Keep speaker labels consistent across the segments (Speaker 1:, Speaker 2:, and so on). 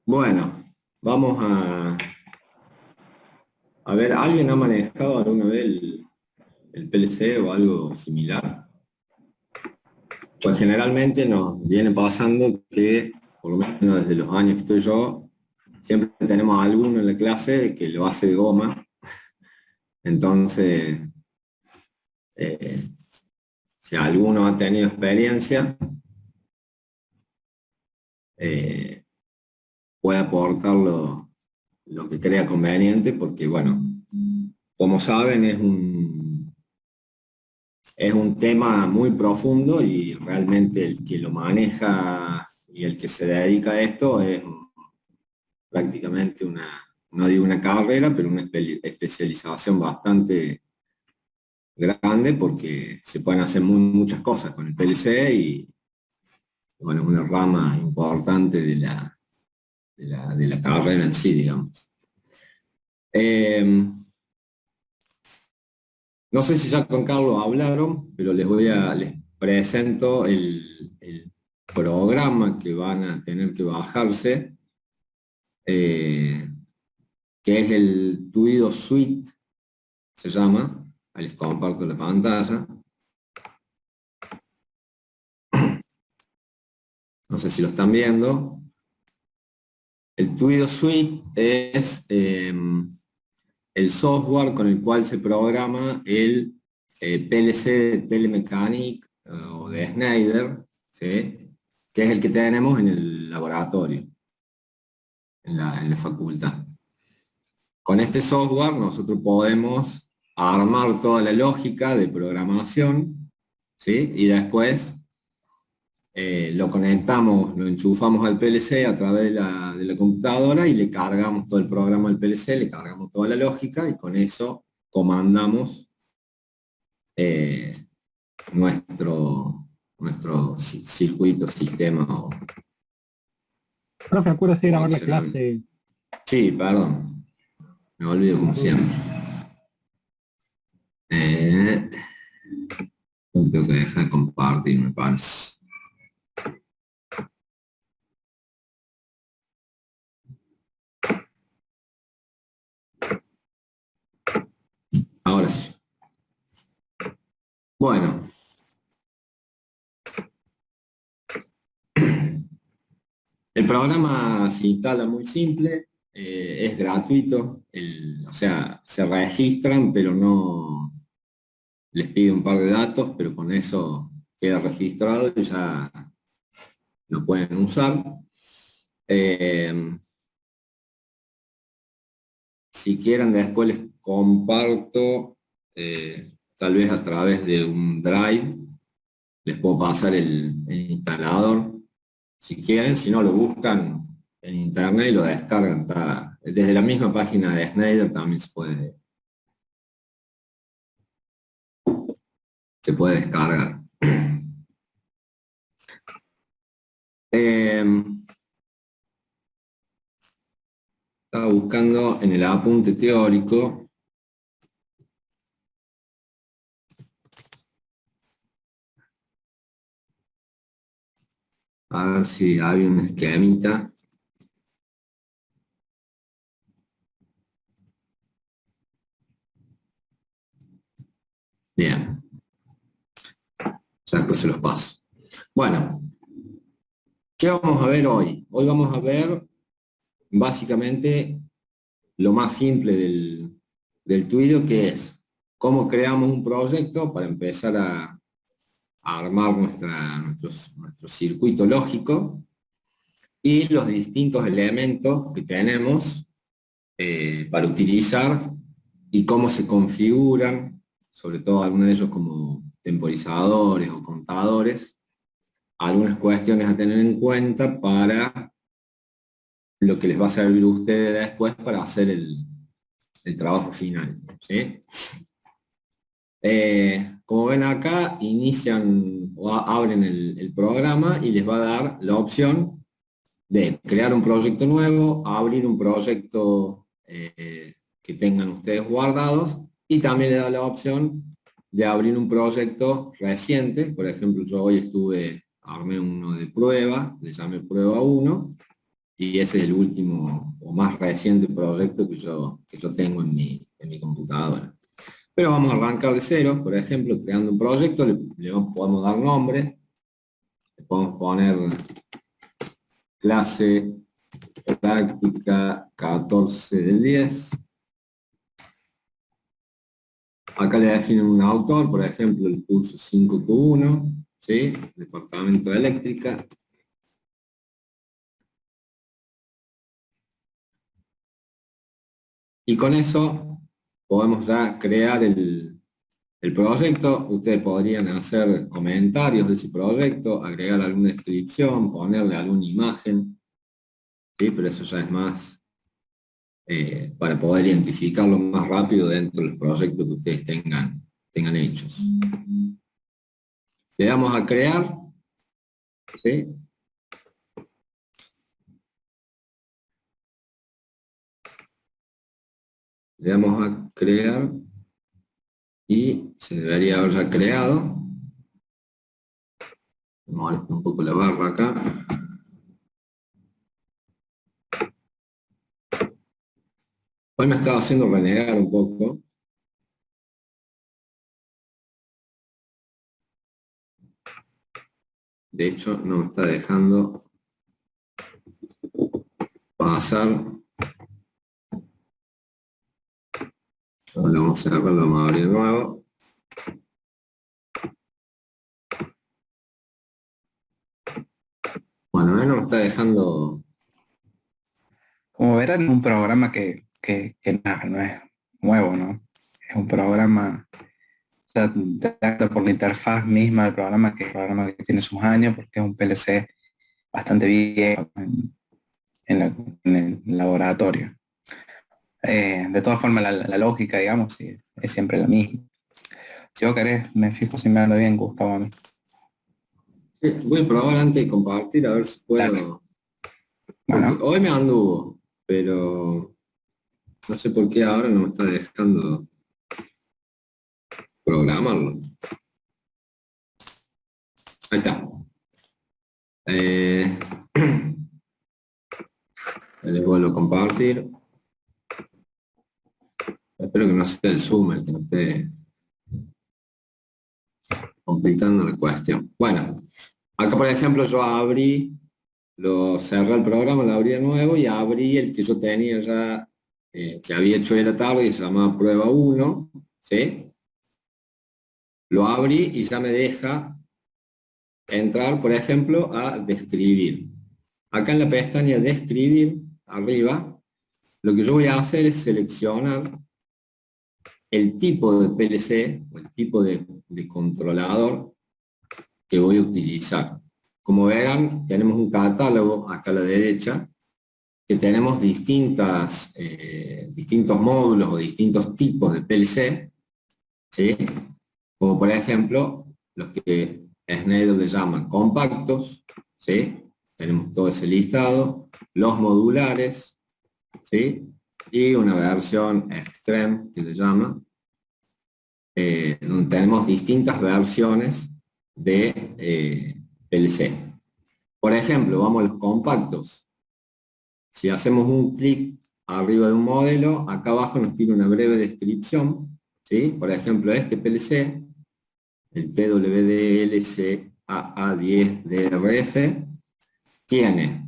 Speaker 1: Bueno, vamos a ver, ¿alguien ha manejado alguna vez el PLC o algo similar? Pues generalmente nos viene pasando que, por lo menos desde los años que estoy yo, siempre tenemos a alguno en la clase que lo hace de goma. Entonces, eh, si alguno ha tenido experiencia, eh, puede aportar lo que crea conveniente, porque bueno, como saben, es un tema muy profundo y realmente el que lo maneja y el que se dedica a esto es prácticamente no digo una carrera, pero una especialización bastante grande, porque se pueden hacer muchas cosas con el PLC y bueno, es una rama importante de la carrera en sí, digamos. No sé si ya con Carlos hablaron, pero les presento el programa que van a tener que bajarse, eh, que es el Tuido Suite, se llama. Ahí les comparto la pantalla. No sé si lo están viendo. El Tuido Suite es el software con el cual se programa el PLC de Telemecanic o de Schneider, ¿sí? Que es el que tenemos en el laboratorio, en la facultad. Con este software nosotros podemos armar toda la lógica de programación, ¿sí? Y después lo conectamos, lo enchufamos al PLC a través de la computadora y le cargamos todo el programa al PLC, le cargamos toda la lógica y con eso comandamos nuestro circuito, sistema.
Speaker 2: Profe, acuérdese de grabar la
Speaker 1: Funcional.
Speaker 2: clase.
Speaker 1: Sí, perdón, me olvido como siempre. Tengo que dejar de compartir, me parece. Ahora sí. Bueno. El programa se instala muy simple, es gratuito, o sea, se registran, pero no les pide un par de datos, pero con eso queda registrado y ya lo pueden usar. Si quieren, después les comparto, tal vez a través de un Drive, les puedo pasar el instalador. Si quieren, si no, lo buscan en internet y lo descargan. Desde la misma página de Schneider también se puede descargar. Estaba buscando en el apunte teórico. A ver si hay un esquemita. Bien. Ya después se los paso. Bueno, ¿qué vamos a ver hoy? Hoy vamos a ver básicamente lo más simple del Twilio, que es cómo creamos un proyecto para empezar a armar nuestro circuito lógico y los distintos elementos que tenemos para utilizar y cómo se configuran, sobre todo algunos de ellos como temporizadores o contadores, algunas cuestiones a tener en cuenta para lo que les va a servir a ustedes después para hacer el trabajo final, ¿sí? Como ven acá, inician o abren el programa y les va a dar la opción de crear un proyecto nuevo, abrir un proyecto que tengan ustedes guardados, y también le da la opción de abrir un proyecto reciente. Por ejemplo, yo hoy estuve armé uno de prueba, le llamé prueba 1, y ese es el último o más reciente proyecto que yo tengo en mi computadora. Pero vamos a arrancar de cero, por ejemplo, creando un proyecto, le podemos dar nombre, le podemos poner clase práctica 14 del 10. Acá le definen un autor, por ejemplo, el curso 5Q1, ¿sí? Departamento de eléctrica. Y con eso podemos ya crear el proyecto. Ustedes podrían hacer comentarios de ese proyecto, agregar alguna descripción, ponerle alguna imagen, ¿sí? Pero eso ya es más para poder identificarlo más rápido dentro del proyecto que ustedes tengan hechos. Le damos a crear, ¿sí? Le damos a crear y se debería haber ya creado. Me molesta un poco la barra acá. Hoy me estaba haciendo renegar un poco. De hecho, no me está dejando pasar. Ahora vamos a cerrarlo, vamos a abrir de nuevo. Bueno, no me está dejando.
Speaker 2: Como verán, es un programa que nada, no es nuevo, ¿no? Es un programa, o sea, trata por la interfaz misma del programa, que es un programa que tiene sus años, porque es un PLC bastante viejo en el laboratorio. De todas formas, la lógica, digamos, sí, es siempre la misma. Si vos querés, me fijo si me anda bien, Gustavo, a mí.
Speaker 1: Sí, voy a probar antes de compartir, a ver si puedo.
Speaker 2: Dale.
Speaker 1: Porque
Speaker 2: Bueno,
Speaker 1: hoy me anduvo, pero no sé por qué ahora no me está dejando programarlo. Ahí está. Le vuelvo a compartir. Espero que no sea el Zoom el que me esté complicando la cuestión. Bueno, acá por ejemplo yo cerré el programa, lo abrí de nuevo y abrí el que yo tenía ya, que había hecho de la tarde y se llamaba prueba 1, ¿sí? Lo abrí y ya me deja entrar, por ejemplo, a describir. Acá en la pestaña describir, arriba, lo que yo voy a hacer es seleccionar el tipo de PLC o el tipo de controlador que voy a utilizar. Como verán, tenemos un catálogo acá a la derecha, que tenemos distintos módulos o distintos tipos de PLC, ¿sí? Como por ejemplo, los que Schneider le llaman compactos, ¿sí? Tenemos todo ese listado, los modulares, ¿sí? Y una versión extreme, que le llama, donde tenemos distintas versiones de PLC. Por ejemplo, vamos a los compactos. Si hacemos un clic arriba de un modelo, acá abajo nos tiene una breve descripción, ¿sí? Por ejemplo, este PLC, el PWDLCAA10DRF, tiene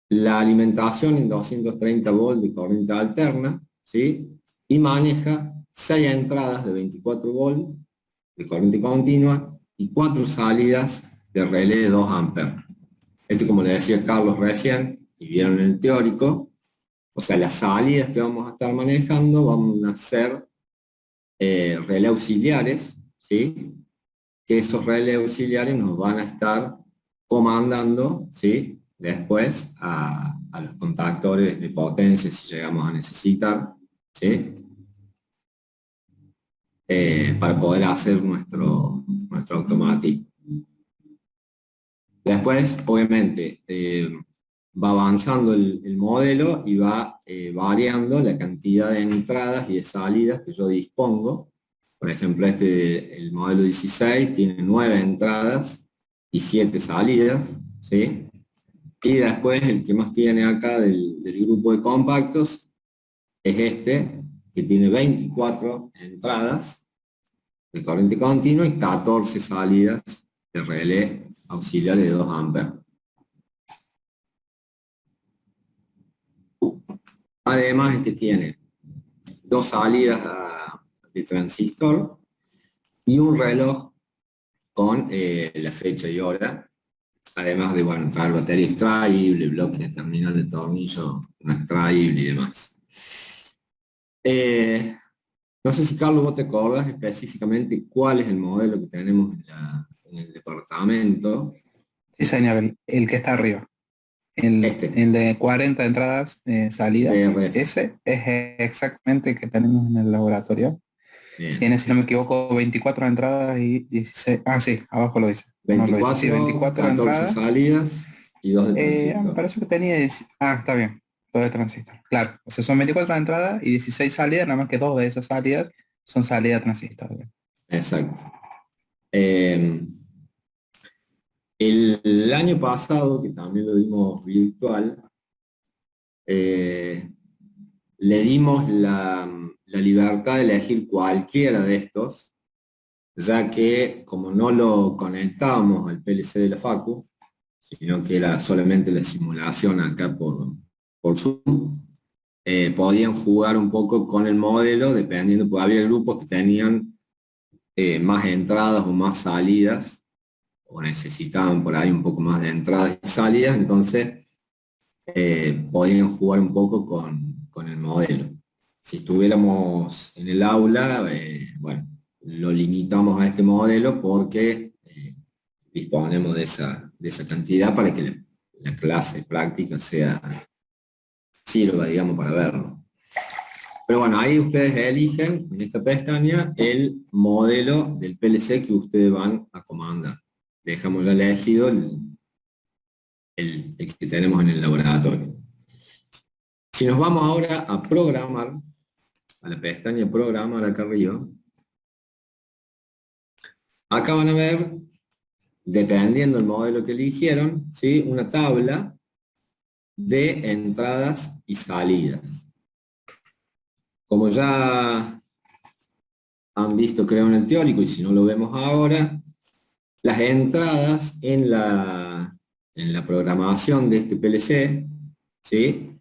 Speaker 1: la alimentación en 230 volts de corriente alterna, ¿sí? Y maneja 6 entradas de 24 volts de corriente continua y 4 salidas de relé de 2 amperes. Esto, como le decía Carlos recién, y vieron en el teórico, o sea, las salidas que vamos a estar manejando van a ser relé auxiliares, ¿sí? Que esos relés auxiliares nos van a estar comandando, ¿sí? Después a los contactores de potencia si llegamos a necesitar, ¿sí? Para poder hacer nuestro automatismo. Después, obviamente, va avanzando el modelo y va variando la cantidad de entradas y de salidas que yo dispongo. Por ejemplo, el modelo 16 tiene 9 entradas y 7 salidas, ¿sí? Y después el que más tiene acá del grupo de compactos es este, que tiene 24 entradas de corriente continua y 14 salidas de relé auxiliar de 2 amperes. Además, este tiene 2 salidas de transistor y un reloj con la fecha y hora, además de, bueno, traer batería extraíble, bloque de terminal de tornillo no extraíble y demás. No sé si, Carlos, vos te acordás específicamente cuál es el modelo que tenemos en el departamento.
Speaker 2: Sí, señor, el que está arriba.
Speaker 1: Este,
Speaker 2: El de 40 entradas, salidas,
Speaker 1: DRF.
Speaker 2: ese es exactamente el que tenemos en el laboratorio.
Speaker 1: Bien.
Speaker 2: Tiene, si no me equivoco, 24 entradas y 16. Ah, sí, abajo lo dice. No lo dice. Sí,
Speaker 1: 24,
Speaker 2: 24
Speaker 1: 14
Speaker 2: entradas.
Speaker 1: salidas y 2 de
Speaker 2: Me
Speaker 1: transistor.
Speaker 2: parece que tenía. Ah, está bien. Todo de transistor. Claro. O sea, son 24 entradas y 16 salidas, nada más que 2 de esas salidas son salidas transistor.
Speaker 1: Exacto. Eh, el año pasado, que también lo dimos virtual, eh, le dimos la libertad de elegir cualquiera de estos, ya que como no lo conectábamos al PLC de la Facu, sino que era solamente la simulación acá por Zoom, podían jugar un poco con el modelo, dependiendo, porque había grupos que tenían más entradas o más salidas, o necesitaban por ahí un poco más de entradas y salidas, entonces podían jugar un poco con el modelo. Si estuviéramos en el aula, bueno, lo limitamos a este modelo porque disponemos de esa cantidad para que la clase práctica sirva, digamos, para verlo. Pero bueno, ahí ustedes eligen en esta pestaña el modelo del PLC que ustedes van a comandar. Dejamos ya elegido el que tenemos en el laboratorio. Si nos vamos ahora a programar, a la pestaña programar acá arriba, acá van a ver, dependiendo del modelo que eligieron, ¿sí?, una tabla de entradas y salidas. Como ya han visto, creo, en el teórico, y si no lo vemos ahora, las entradas en la programación de este PLC, ¿sí?,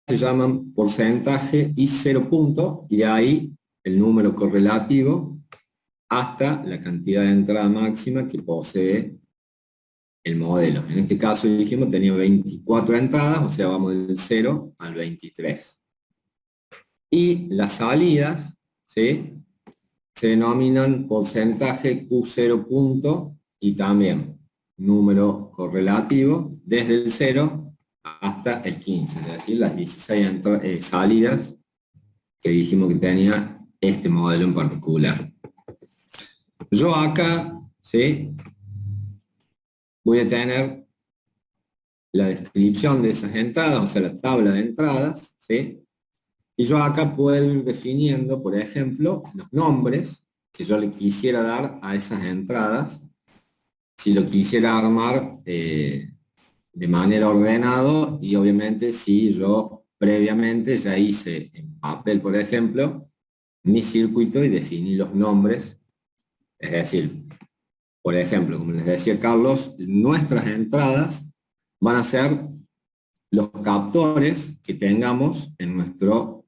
Speaker 1: se llaman porcentaje y 0 punto, y de ahí el número correlativo hasta la cantidad de entrada máxima que posee el modelo. En este caso dijimos tenía 24 entradas, o sea, vamos del 0 al 23. Y las salidas, ¿sí?, se denominan porcentaje Q0 punto y también número correlativo desde el 0 hasta el 15, es decir, las 16 salidas que dijimos que tenía este modelo en particular. Yo acá, ¿sí?, voy a tener la descripción de esas entradas, o sea, la tabla de entradas, ¿sí? Y yo acá puedo ir definiendo, por ejemplo, los nombres que yo le quisiera dar a esas entradas, si lo quisiera armar de manera ordenada, y obviamente si yo previamente ya hice en papel, por ejemplo, mi circuito y definí los nombres. Es decir, por ejemplo, como les decía Carlos, nuestras entradas van a ser los captores que tengamos en nuestro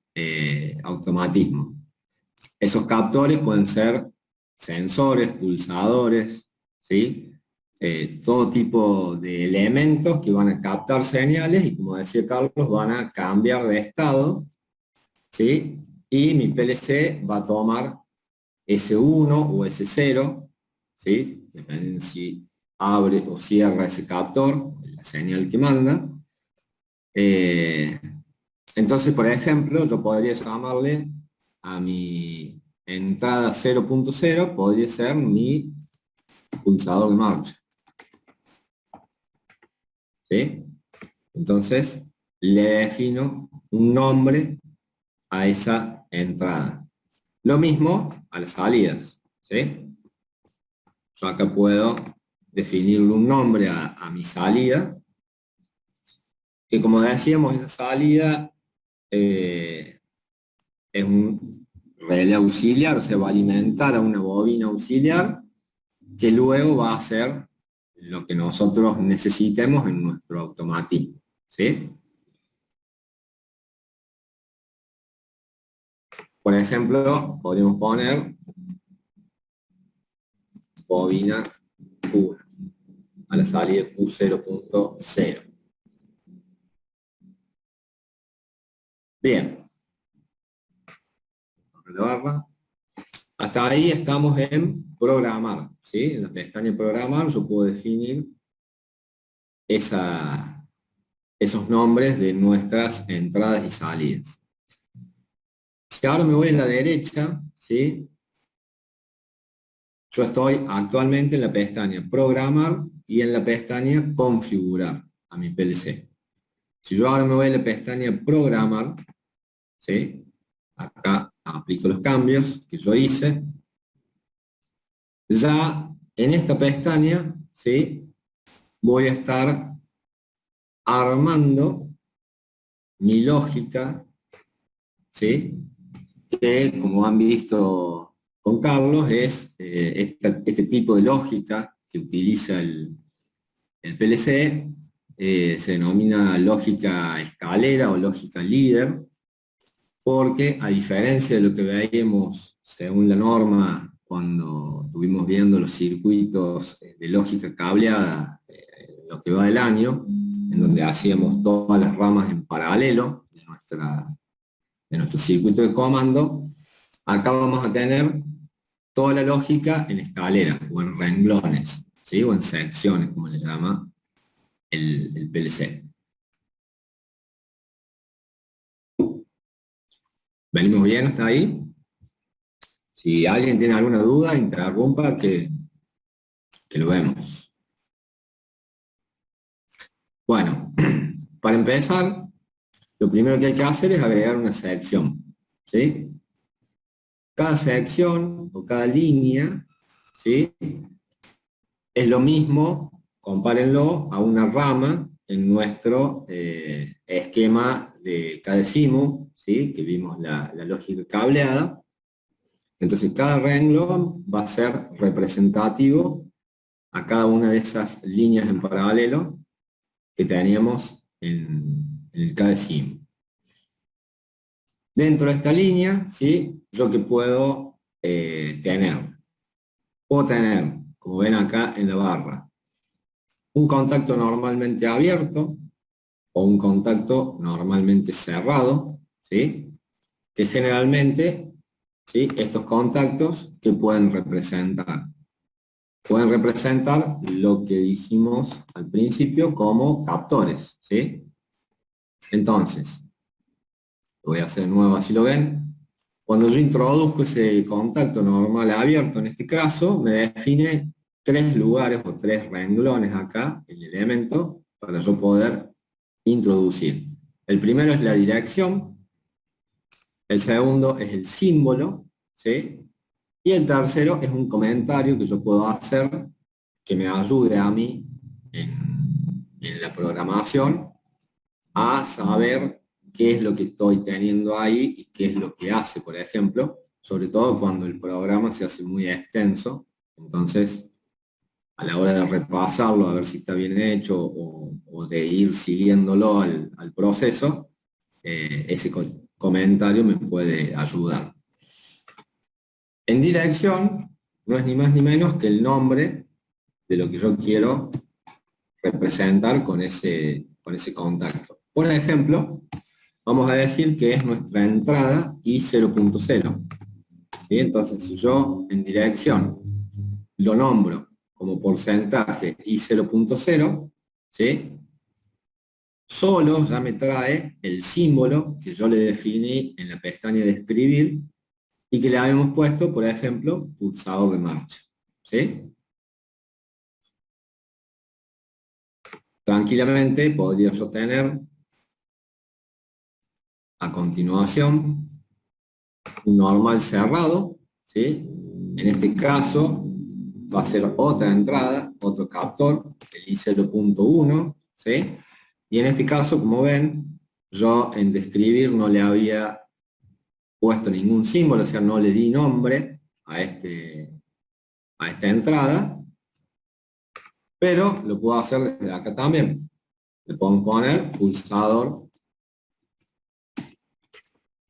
Speaker 1: automatismo. Esos captores pueden ser sensores, pulsadores, ¿sí? Todo tipo de elementos que van a captar señales y, como decía Carlos, van a cambiar de estado, ¿sí? Y mi PLC va a tomar S1 o S0, ¿sí?, dependiendo si abre o cierra ese captor, la señal que manda. Entonces, por ejemplo, yo podría llamarle a mi entrada 0.0, podría ser mi pulsador de marcha, ¿sí? Entonces, le defino un nombre a esa entrada. Lo mismo a las salidas, ¿sí? yo acá puedo definirle un nombre a mi salida, que como decíamos, esa salida es un relé auxiliar, o sea, va a alimentar a una bobina auxiliar, que luego va a hacer lo que nosotros necesitemos en nuestro automatismo, ¿sí? Por ejemplo, podríamos poner bobina Q1 a la salida Q0.0. Bien. La barra. Hasta ahí estamos en programar, ¿sí? En la pestaña programar yo puedo definir esos nombres de nuestras entradas y salidas. Si ahora me voy a la derecha, ¿sí? Yo estoy actualmente en la pestaña programar y en la pestaña configurar a mi PLC. Si yo ahora me voy a la pestaña programar, ¿sí? Acá aplico los cambios que yo hice. Ya en esta pestaña, ¿sí? Voy a estar armando mi lógica, ¿sí? Que como han visto con Carlos es este tipo de lógica que utiliza el PLC, se denomina lógica escalera o lógica líder, porque a diferencia de lo que veíamos según la norma cuando estuvimos viendo los circuitos de lógica cableada, lo que va del año, en donde hacíamos todas las ramas en paralelo de nuestro circuito de comando, acá vamos a tener toda la lógica en escalera o en renglones, ¿sí? O en secciones, como le llama el PLC. ¿Venimos bien hasta ahí? Si alguien tiene alguna duda, interrumpa que lo vemos. Bueno, para empezar, lo primero que hay que hacer es agregar una sección, ¿sí? Cada sección o cada línea, ¿sí? Es lo mismo, compárenlo a una rama en nuestro esquema de CADESIMU, ¿sí? Que vimos la lógica cableada. Entonces cada renglón va a ser representativo a cada una de esas líneas en paralelo que teníamos en el CADESIMU. Dentro de esta línea, ¿sí? ¿Yo qué puedo tener? Puedo tener, como ven acá en la barra, un contacto normalmente abierto o un contacto normalmente cerrado, ¿sí? Que generalmente, ¿sí? Estos contactos que pueden representar lo que dijimos al principio como captores, ¿sí? Entonces, lo voy a hacer de nuevo, así lo ven. Cuando yo introduzco ese contacto normal abierto, en este caso, me define tres lugares o tres renglones acá, el elemento, para yo poder introducir. El primero es la dirección, el segundo es el símbolo, ¿sí? Y el tercero es un comentario que yo puedo hacer que me ayude a mí en la programación a saber qué es lo que estoy teniendo ahí y qué es lo que hace, por ejemplo, sobre todo cuando el programa se hace muy extenso. Entonces, a la hora de repasarlo, a ver si está bien hecho o de ir siguiéndolo al proceso, ese comentario me puede ayudar. En dirección, no es ni más ni menos que el nombre de lo que yo quiero representar con ese contacto. Por ejemplo, vamos a decir que es nuestra entrada I0.0. ¿Sí? Entonces, si yo en dirección lo nombro como porcentaje I0.0, ¿sí? Solo ya me trae el símbolo que yo le definí en la pestaña de escribir y que le habíamos puesto, por ejemplo, pulsador de marcha. ¿Sí? Tranquilamente podría yo tener a continuación un normal cerrado, ¿sí? En este caso va a ser otra entrada, otro captor, el I0.1, ¿sí? Y en este caso, como ven, yo en describir no le había puesto ningún símbolo, o sea, no le di nombre a esta entrada, pero lo puedo hacer desde acá también. Le puedo poner pulsador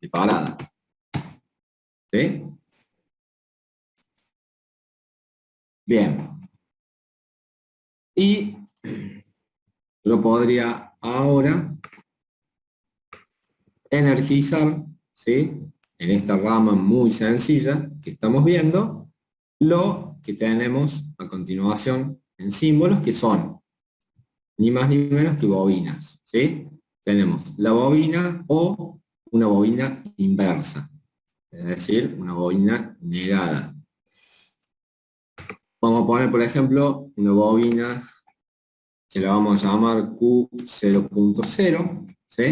Speaker 1: de parada, ¿sí? Bien. Y yo podría ahora energizar, ¿sí? En esta rama muy sencilla que estamos viendo, lo que tenemos a continuación en símbolos, que son ni más ni menos que bobinas, ¿sí? Tenemos la bobina o una bobina inversa, es decir, una bobina negada. Vamos a poner, por ejemplo, una bobina que la vamos a llamar Q0.0, ¿sí?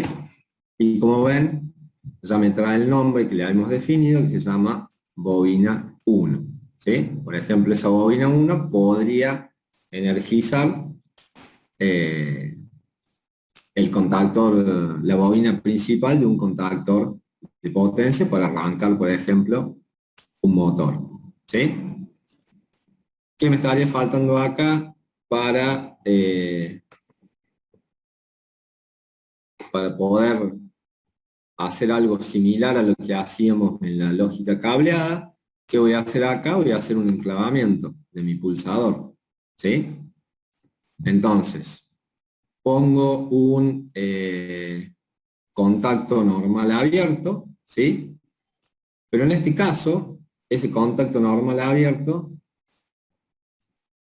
Speaker 1: Y como ven, ya me trae el nombre que le hemos definido, que se llama bobina 1, ¿sí? Por ejemplo, esa bobina 1 podría energizar el contactor, la bobina principal de un contactor de potencia para arrancar, por ejemplo, un motor, ¿sí? ¿Qué me estaría faltando acá para poder hacer algo similar a lo que hacíamos en la lógica cableada? ¿Qué voy a hacer acá? Voy a hacer un enclavamiento de mi pulsador, ¿sí? Entonces, pongo un contacto normal abierto, ¿sí? Pero en este caso, ese contacto normal abierto,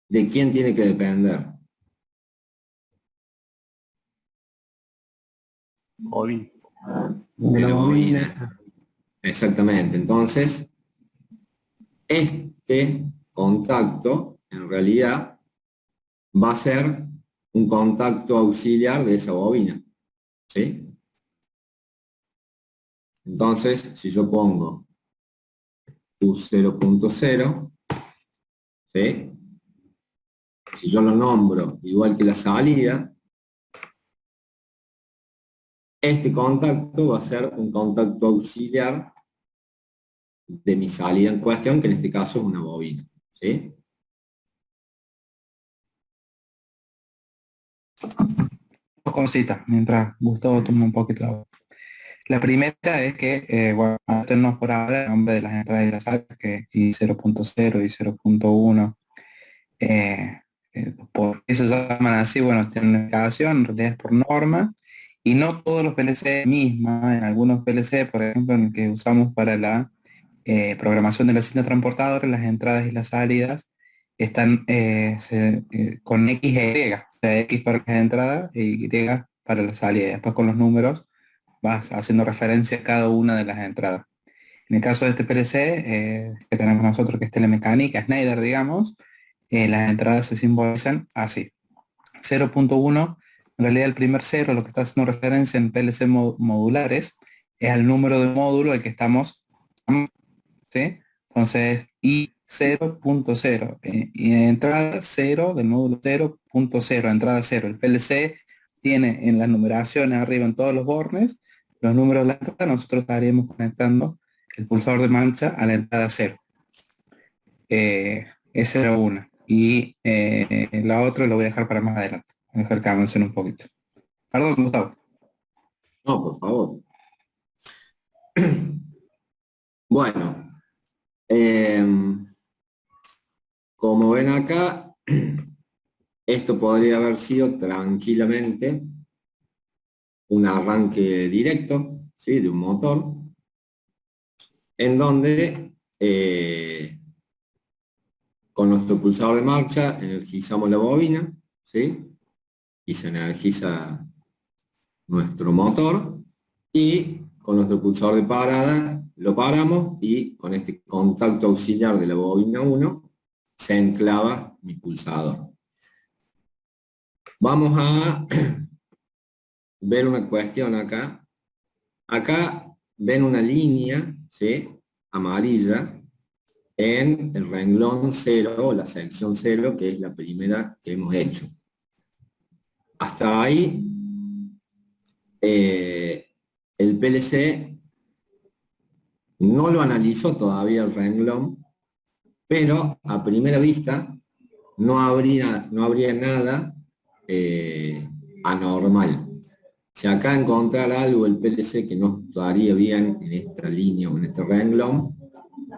Speaker 1: ¿de quién tiene que depender?
Speaker 3: Bobina.
Speaker 2: De
Speaker 1: De
Speaker 2: la
Speaker 1: la
Speaker 2: bobina.
Speaker 1: bobina. Exactamente. Entonces, este contacto, en realidad, va a ser un contacto auxiliar de esa bobina, ¿sí? Entonces, si yo pongo U0.0, ¿sí? Si yo lo nombro igual que la salida, este contacto va a ser un contacto auxiliar de mi salida en cuestión, que en este caso es una bobina, ¿sí?
Speaker 2: Dos cositas, mientras Gustavo toma un poquito de agua. La primera es que, bueno, tenemos por ahora el nombre de las entradas y las salidas, que I0.0 y 0.1. ¿Por qué se llaman así? Bueno, tienen una explicación, en realidad es por norma, y no todos los PLC misma, en algunos PLC, por ejemplo, en el que usamos para la programación de la cinta transportadora, las entradas y las salidas están con X e Y, o sea, X para las entradas y Y para la salida. Después con los números vas haciendo referencia a cada una de las entradas. En el caso de este PLC que tenemos nosotros, que es Telemecánica, Schneider, digamos, las entradas se simbolizan así. 0.1, en realidad el primer cero, lo que está haciendo referencia en PLC modulares, es al número de módulo al que estamos, ¿sí? Entonces, I0.0, y entrada 0 del módulo 0.0, entrada 0. El PLC tiene en las numeraciones arriba en todos los bornes los números de la entrada. Nosotros estaríamos conectando el pulsador de mancha a la entrada 0. Esa era una. Y la otra lo voy a dejar para más adelante. Voy a dejar que avancen un poquito. Perdón, Gustavo.
Speaker 1: No, por favor. Bueno, como ven acá, esto podría haber sido tranquilamente un arranque directo, ¿sí? De un motor, en donde con nuestro pulsador de marcha energizamos la bobina, ¿sí? Y se energiza nuestro motor, y con nuestro pulsador de parada lo paramos, y con este contacto auxiliar de la bobina 1 se enclava mi pulsador. Vamos a ver una cuestión acá. Acá ven una línea, ¿sí? Amarilla, en el renglón 0, o la sección 0, que es la primera que hemos hecho. Hasta ahí, el PLC no lo analizó todavía el renglón, pero a primera vista no habría nada anormal. Si acá encontrara algo el PLC que no estaría bien en esta línea o en este renglón,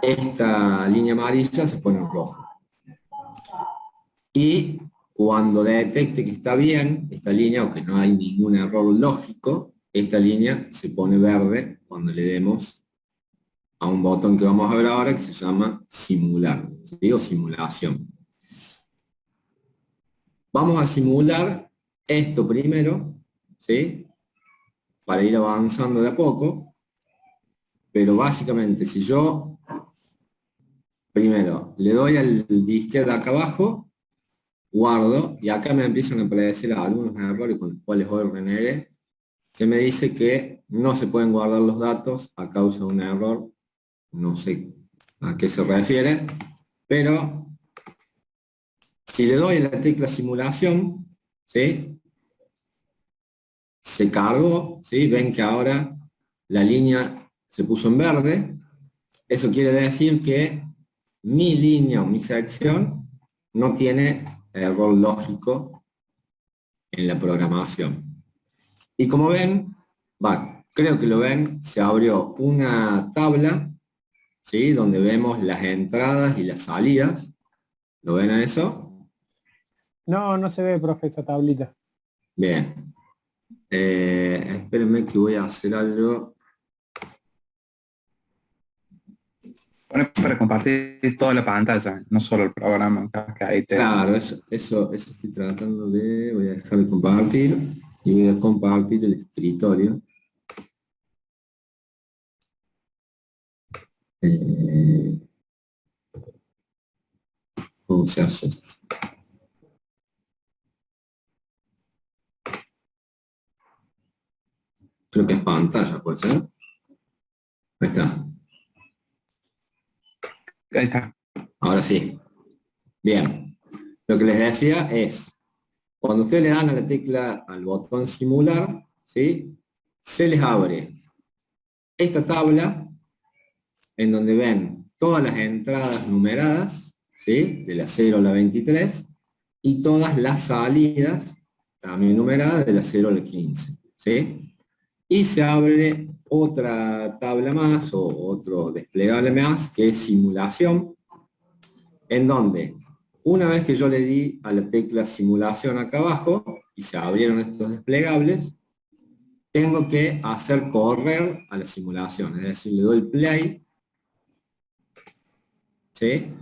Speaker 1: esta línea amarilla se pone en rojo. Y cuando detecte que está bien esta línea, o que no hay ningún error lógico, esta línea se pone verde cuando le demos a un botón que vamos a ver ahora, que se llama simular, ¿sí? O simulación. Vamos a simular esto primero, ¿sí? Para ir avanzando de a poco, pero básicamente si yo primero le doy al disquete acá abajo, guardo, y acá me empiezan a aparecer algunos errores con los cuales hoy renegué, que me dice que no se pueden guardar los datos a causa de un error, no sé a qué se refiere, pero si le doy a la tecla simulación, ¿sí? Se cargó, ¿sí? Ven que ahora la línea se puso en verde. Eso quiere decir que mi línea o mi sección no tiene error lógico en la programación. Y como ven, creo que lo ven, se abrió una tabla, ¿sí? Donde vemos las entradas y las salidas. ¿Lo ven a eso?
Speaker 3: No, no se ve, profe, esa tablita.
Speaker 1: Bien. Espérenme que voy a hacer algo.
Speaker 2: Bueno, para compartir toda la pantalla, no solo el programa, que ahí te...
Speaker 1: Claro, eso estoy tratando de... Voy a dejar de compartir y voy a compartir el escritorio. ¿Cómo se hace esto? Creo que es pantalla, ¿puede ser? Ahí está.
Speaker 2: Ahí está.
Speaker 1: Ahora sí. Bien. Lo que les decía es, cuando ustedes le dan a la tecla, al botón simular, ¿sí? Se les abre esta tabla en donde ven todas las entradas numeradas, ¿sí? De la 0 a la 23, y todas las salidas, también numeradas, de la 0 a la 15, ¿sí? Y se abre otra tabla más, o otro desplegable más, que es simulación, en donde una vez que yo le di a la tecla simulación acá abajo, y se abrieron estos desplegables, tengo que hacer correr a la simulación, es decir, le doy play, ¿sí?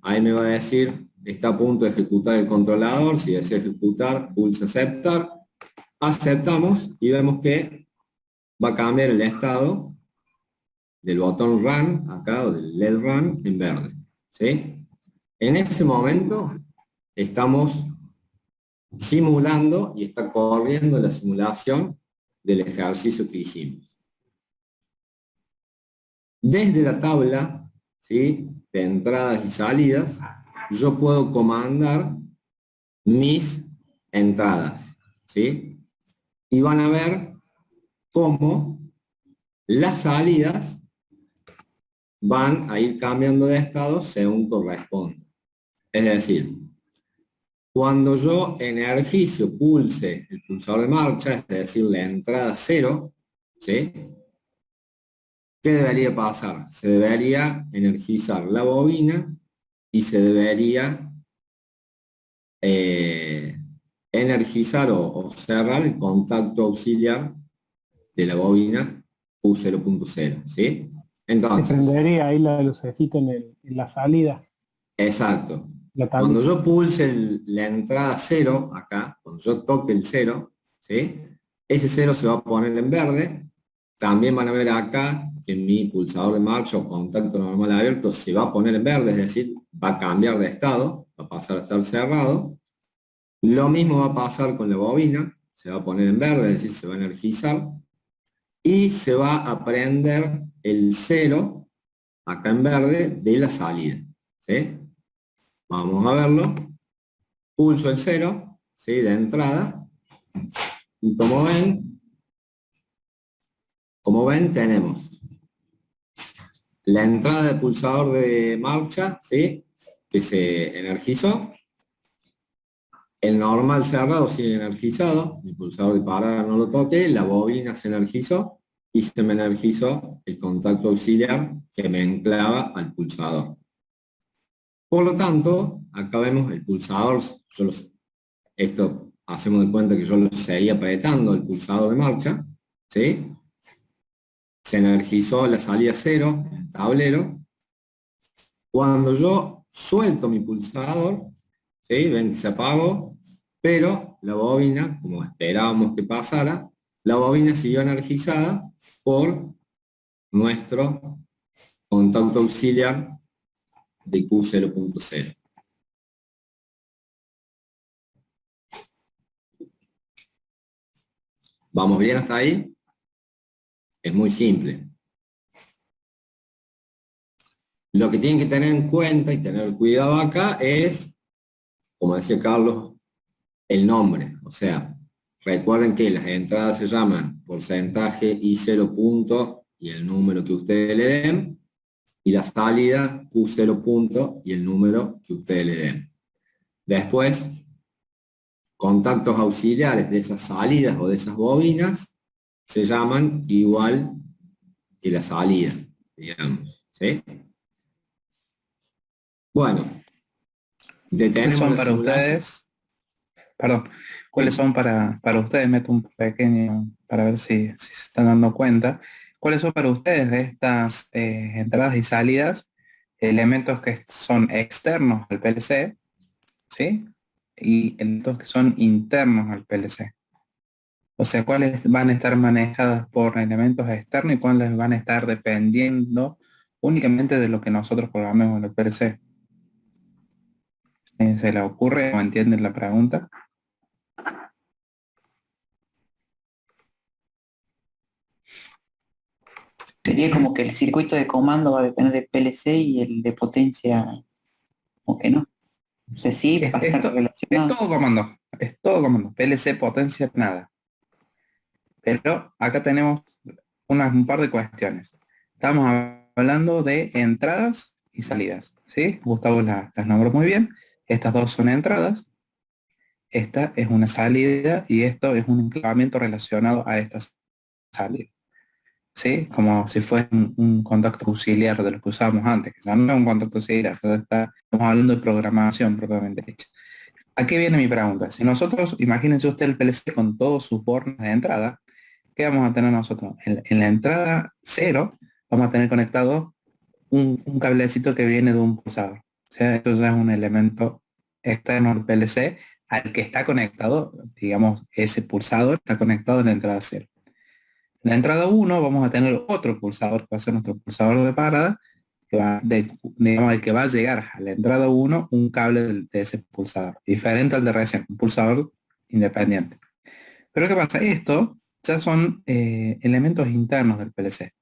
Speaker 1: Ahí me va a decir, está a punto de ejecutar el controlador, si desea ejecutar, pulsa aceptar, aceptamos, y vemos que va a cambiar el estado del botón Run, acá, o del LED Run, en verde, ¿sí? En ese momento estamos simulando y está corriendo la simulación del ejercicio que hicimos. Desde la tabla, ¿sí? De entradas y salidas, yo puedo comandar mis entradas, ¿sí? Y van a ver cómo las salidas van a ir cambiando de estado según corresponde. Es decir, cuando yo energizo, pulse el pulsador de marcha, es decir, la entrada 0, ¿sí? ¿Qué debería pasar? Se debería energizar la bobina y se debería energizar o cerrar el contacto auxiliar de la bobina U0.0, ¿sí? Entonces,
Speaker 3: se prendería ahí la lucecita en la salida.
Speaker 1: exacto.
Speaker 3: La
Speaker 1: Cuando
Speaker 3: tablita.
Speaker 1: yo pulse la entrada 0, acá, cuando yo toque el 0, ¿sí? Ese 0 se va a poner en verde. También van a ver acá que mi pulsador de marcha o contacto normal abierto se va a poner en verde, es decir, va a cambiar de estado, va a pasar a estar cerrado. Lo mismo va a pasar con la bobina, se va a poner en verde, es decir, se va a energizar. Y se va a prender el 0 acá en verde, de la salida. ¿Sí? Vamos a verlo. Pulso el 0, ¿sí? De entrada. Y como ven, tenemos la entrada del pulsador de marcha, ¿sí? Que se energizó. El normal cerrado sigue energizado, el pulsador de parada no lo toqué, la bobina se energizó y se me energizó el contacto auxiliar que me enclava al pulsador. Por lo tanto, acá vemos el pulsador, esto hacemos de cuenta que yo lo seguía apretando el pulsador de marcha, ¿sí? Se energizó la salida 0, el tablero. Cuando yo suelto mi pulsador, ¿sí? Ven que se apagó, pero la bobina, como esperábamos que pasara, la bobina siguió energizada por nuestro contacto auxiliar de Q0.0. ¿Vamos bien hasta ahí? Es muy simple. Lo que tienen que tener en cuenta y tener cuidado acá es, como decía Carlos, el nombre. O sea, recuerden que las entradas se llaman porcentaje y 0 punto y el número que ustedes le den, y la salida Q0 punto y el número que ustedes le den. Después, contactos auxiliares de esas salidas o de esas bobinas se llaman igual que la salida, digamos. ¿Sí? Bueno,
Speaker 2: ¿Cuáles
Speaker 1: detenemos
Speaker 2: son
Speaker 1: la
Speaker 2: para
Speaker 1: simulación.
Speaker 2: ustedes? Perdón, ¿cuáles son para ustedes? Meto un pequeño para ver si se están dando cuenta. ¿Cuáles son para ustedes de estas entradas y salidas elementos que son externos al PLC, ¿sí? Y elementos que son internos al PLC? O sea, ¿cuáles van a estar manejadas por elementos externos y cuáles van a estar dependiendo únicamente de lo que nosotros programemos en el PLC? ¿Se le ocurre o entienden la pregunta?
Speaker 4: Sería como que el circuito de comando va a depender de PLC y el de potencia, o que no. O sea, sí, va a estar
Speaker 2: Es
Speaker 4: relacionado.
Speaker 2: todo comando, PLC potencia nada. Pero acá tenemos un par de cuestiones. Estamos hablando de entradas y salidas, ¿sí? Gustavo las nombró muy bien. Estas dos son entradas, esta es una salida y esto es un enclavamiento relacionado a esta salida, ¿sí? Como si fuese un contacto auxiliar de lo que usábamos antes, que ya no es un contacto auxiliar, estamos hablando de programación propiamente dicha. ¿A qué viene mi pregunta? Si nosotros, imagínense usted el PLC con todos sus bornes de entrada, ¿qué vamos a tener nosotros? En la entrada 0 vamos a tener conectado un cablecito que viene de un pulsador. O sea, esto ya es un elemento externo al PLC al que está conectado, digamos, ese pulsador está conectado en la entrada 0. En la entrada 1 vamos a tener otro pulsador que va a ser nuestro pulsador de parada, que va digamos, el que va a llegar a la entrada 1 un cable de ese pulsador, diferente al de recién, un pulsador independiente. Pero ¿qué pasa? Esto ya son elementos internos del PLC.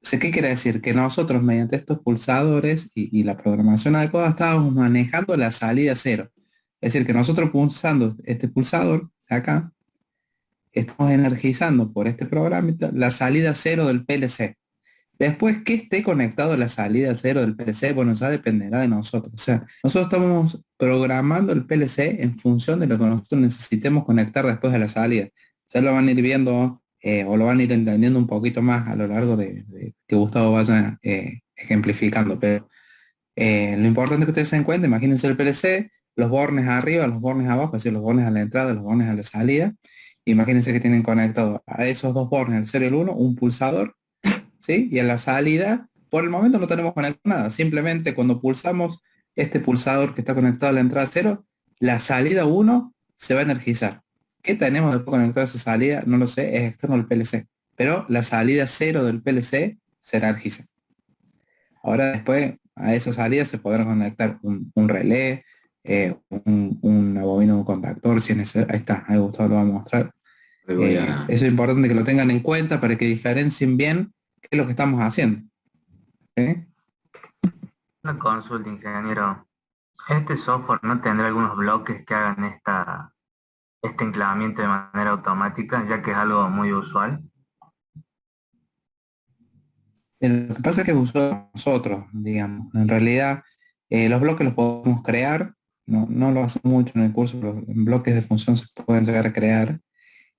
Speaker 2: O sea, ¿qué quiere decir? Que nosotros mediante estos pulsadores y la programación adecuada estábamos manejando la salida 0. Es decir, que nosotros pulsando este pulsador acá, estamos energizando por este programa la salida 0 del PLC. Después que esté conectado a la salida 0 del PLC, bueno, ya dependerá de nosotros. O sea, nosotros estamos programando el PLC en función de lo que nosotros necesitemos conectar después de la salida. Ya lo van a ir viendo o lo van a ir entendiendo un poquito más a lo largo de que Gustavo vaya ejemplificando. Pero lo importante que ustedes se den cuenta, imagínense el PLC, los bornes arriba, los bornes abajo, es decir, los bornes a la entrada, los bornes a la salida. Imagínense que tienen conectado a esos dos bornes, el 0 y el 1, un pulsador, ¿sí? Y en la salida, por el momento no tenemos conectado nada. Simplemente cuando pulsamos este pulsador que está conectado a la entrada 0, la salida 1 se va a energizar. ¿Qué tenemos después conectado a esa salida? No lo sé, es externo al PLC. Pero la salida 0 del PLC se energiza. Ahora después a esa salida se podrá conectar un relé, una bobina de un contactor, si es necesario. Ahí está, ahí Gustavo lo va a mostrar. Eso es importante que lo tengan en cuenta para que diferencien bien qué es lo que estamos haciendo. ¿Sí?
Speaker 5: Una consulta, ingeniero. ¿Este software no tendrá algunos bloques que hagan este enclavamiento de manera automática, ya que es algo muy usual?
Speaker 2: Lo que pasa es que usó nosotros, digamos. En realidad, los bloques los podemos crear, no lo hacemos mucho en el curso, pero en bloques de función se pueden llegar a crear.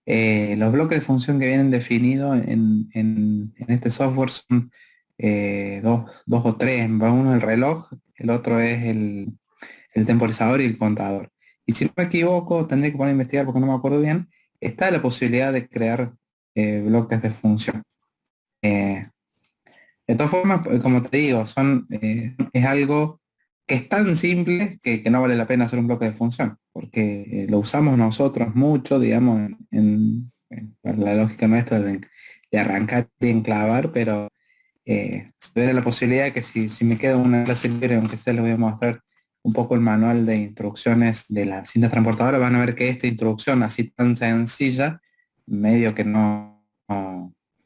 Speaker 2: Los bloques de función que vienen definidos en este software son dos o tres. Uno es el reloj, el otro es el temporizador y el contador. Y si no me equivoco, tendré que poner a investigar porque no me acuerdo bien, está la posibilidad de crear bloques de función. De todas formas, pues, como te digo, es algo que es tan simple que no vale la pena hacer un bloque de función, porque lo usamos nosotros mucho, digamos, para la lógica nuestra de arrancar y enclavar, pero si tuviera la posibilidad de que si me queda una clase libre, aunque sea, les voy a mostrar un poco el manual de instrucciones de la cinta transportadora, van a ver que esta instrucción así tan sencilla, medio que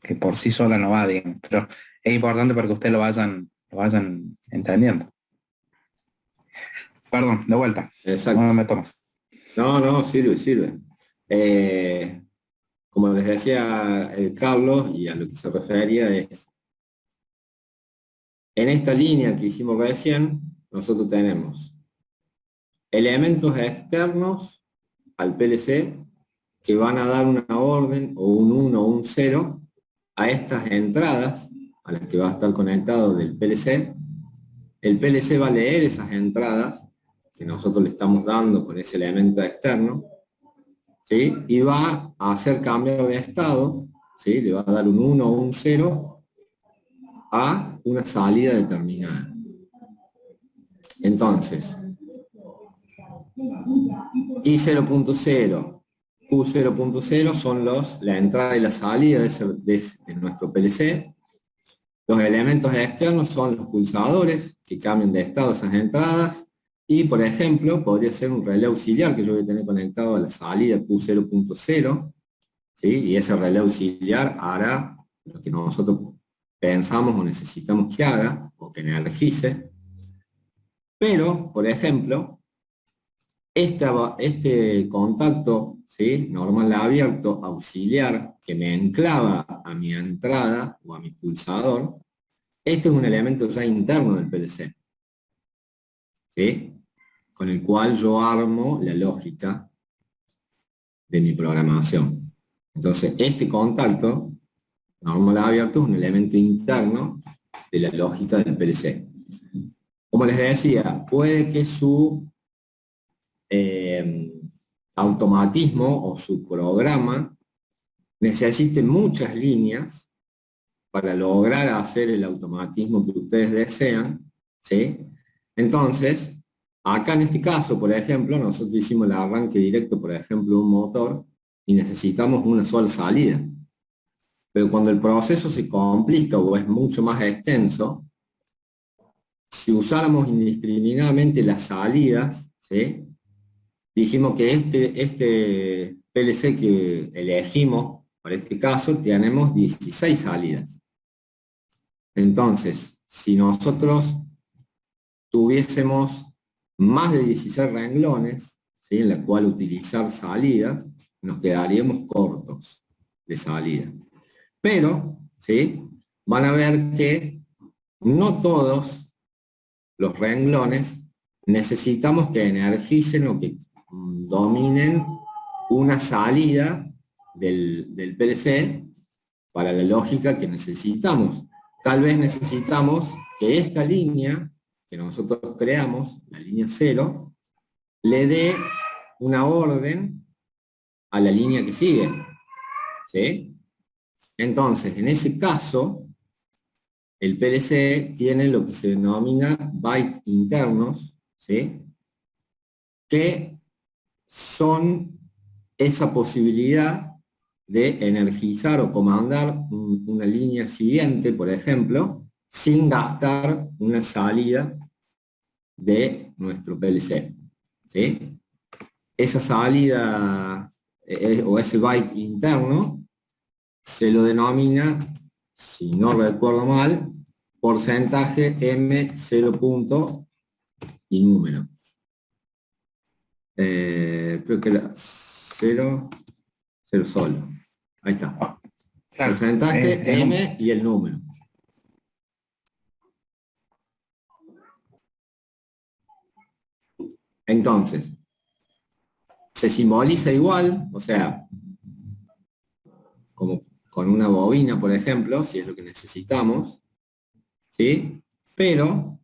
Speaker 2: que por sí sola no va, digamos, pero es importante para que ustedes lo vayan entendiendo. Perdón, de vuelta.
Speaker 1: Exacto.
Speaker 2: No me tomas.
Speaker 1: No, sirve, sirve. Como les decía Carlos, y a lo que se refería es, en esta línea que hicimos recién, nosotros tenemos elementos externos al PLC que van a dar una orden o un 1 o un 0 a estas entradas a las que va a estar conectado del PLC. El PLC va a leer esas entradas que nosotros le estamos dando con ese elemento externo, ¿sí? Y va a hacer cambio de estado, ¿sí? Le va a dar un 1 o un 0 a una salida determinada. Entonces, I0.0, Q0.0 son la entrada y la salida de nuestro PLC. Los elementos externos son los pulsadores que cambian de estado esas entradas. Y, por ejemplo, podría ser un relé auxiliar que yo voy a tener conectado a la salida Q0.0, ¿sí? Y ese relé auxiliar hará lo que nosotros pensamos o necesitamos que haga, o que energice. Pero, por ejemplo, este contacto, ¿sí? Normal abierto, auxiliar, que me enclava a mi entrada o a mi pulsador, este es un elemento ya interno del PLC, ¿sí? Con el cual yo armo la lógica de mi programación. Entonces, este contacto, normal abierto, es un elemento interno de la lógica del PLC. Como les decía, puede que su automatismo o su programa necesite muchas líneas para lograr hacer el automatismo que ustedes desean, ¿sí? Entonces, acá en este caso, por ejemplo, nosotros hicimos el arranque directo, por ejemplo, de un motor, y necesitamos una sola salida. Pero cuando el proceso se complica o es mucho más extenso, si usáramos indiscriminadamente las salidas, ¿sí? Dijimos que este PLC que elegimos, para este caso, tenemos 16 salidas. Entonces, si nosotros tuviésemos más de 16 renglones, ¿sí? En la cual utilizar salidas, nos quedaríamos cortos de salida. Pero, ¿sí? Van a ver que no todos los renglones necesitamos que energicen o que dominen una salida del PLC para la lógica que necesitamos. Tal vez necesitamos que esta línea que nosotros creamos, la línea 0, le dé una orden a la línea que sigue, ¿sí? Entonces, en ese caso, el PLC tiene lo que se denomina bytes internos, ¿sí? Que son esa posibilidad de energizar o comandar una línea siguiente, por ejemplo, sin gastar una salida de nuestro PLC, ¿sí? Esa salida o ese byte interno se lo denomina, si no recuerdo mal, porcentaje M 0 punto y número. Creo que era 0, 0 solo. Ahí está.
Speaker 2: Claro,
Speaker 1: Porcentaje
Speaker 2: es un-
Speaker 1: M y el número. Entonces, se simboliza igual, o sea, como con una bobina, por ejemplo, si es lo que necesitamos, ¿sí? Pero,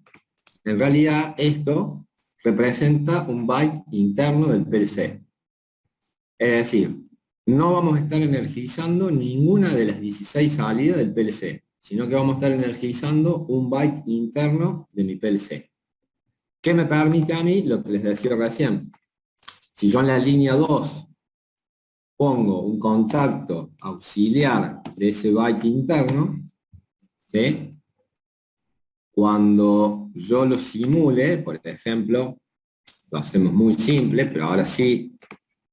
Speaker 1: en realidad, esto representa un byte interno del PLC. Es decir, no vamos a estar energizando ninguna de las 16 salidas del PLC, sino que vamos a estar energizando un byte interno de mi PLC. ¿Qué me permite a mí? Lo que les decía recién. Si yo en la línea 2 pongo un contacto auxiliar de ese byte interno, ¿sí? Cuando yo lo simule, por ejemplo, lo hacemos muy simple, pero ahora sí,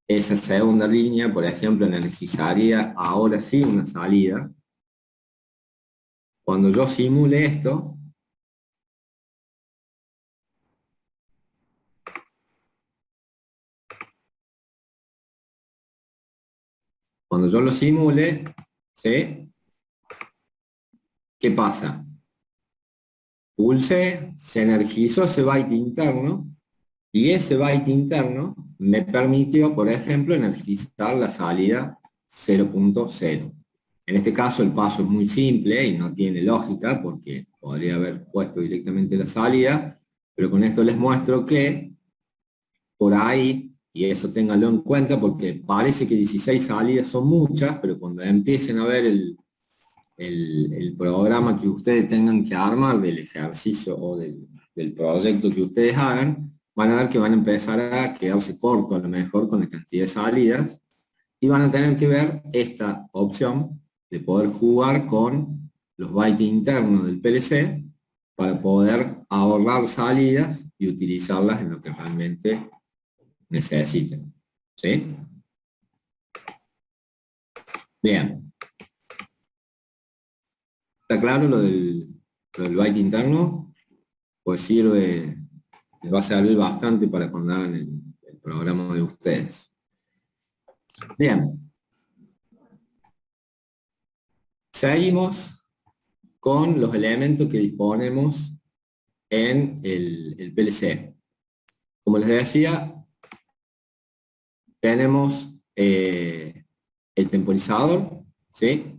Speaker 1: esa segunda línea, por ejemplo, energizaría ahora sí una salida. Cuando yo simule esto, cuando yo lo simule, ¿sí? ¿Qué pasa? Pulsé, se energizó ese byte interno, y ese byte interno me permitió, por ejemplo, energizar la salida 0.0. En este caso el paso es muy simple y no tiene lógica porque podría haber puesto directamente la salida, pero con esto les muestro que por ahí, y eso ténganlo en cuenta porque parece que 16 salidas son muchas, pero cuando empiecen a ver el programa que ustedes tengan que armar del ejercicio o del proyecto que ustedes hagan, van a ver que van a empezar a quedarse cortos a lo mejor con la cantidad de salidas y van a tener que ver esta opción de poder jugar con los bytes internos del PLC para poder ahorrar salidas y utilizarlas en lo que realmente necesiten. ¿Sí? Bien. ¿Está claro lo del byte interno? Pues sirve, les va a servir bastante para cuando hagan el programa de ustedes. Bien. Seguimos con los elementos que disponemos en el PLC. Como les decía, tenemos el temporizador, ¿sí?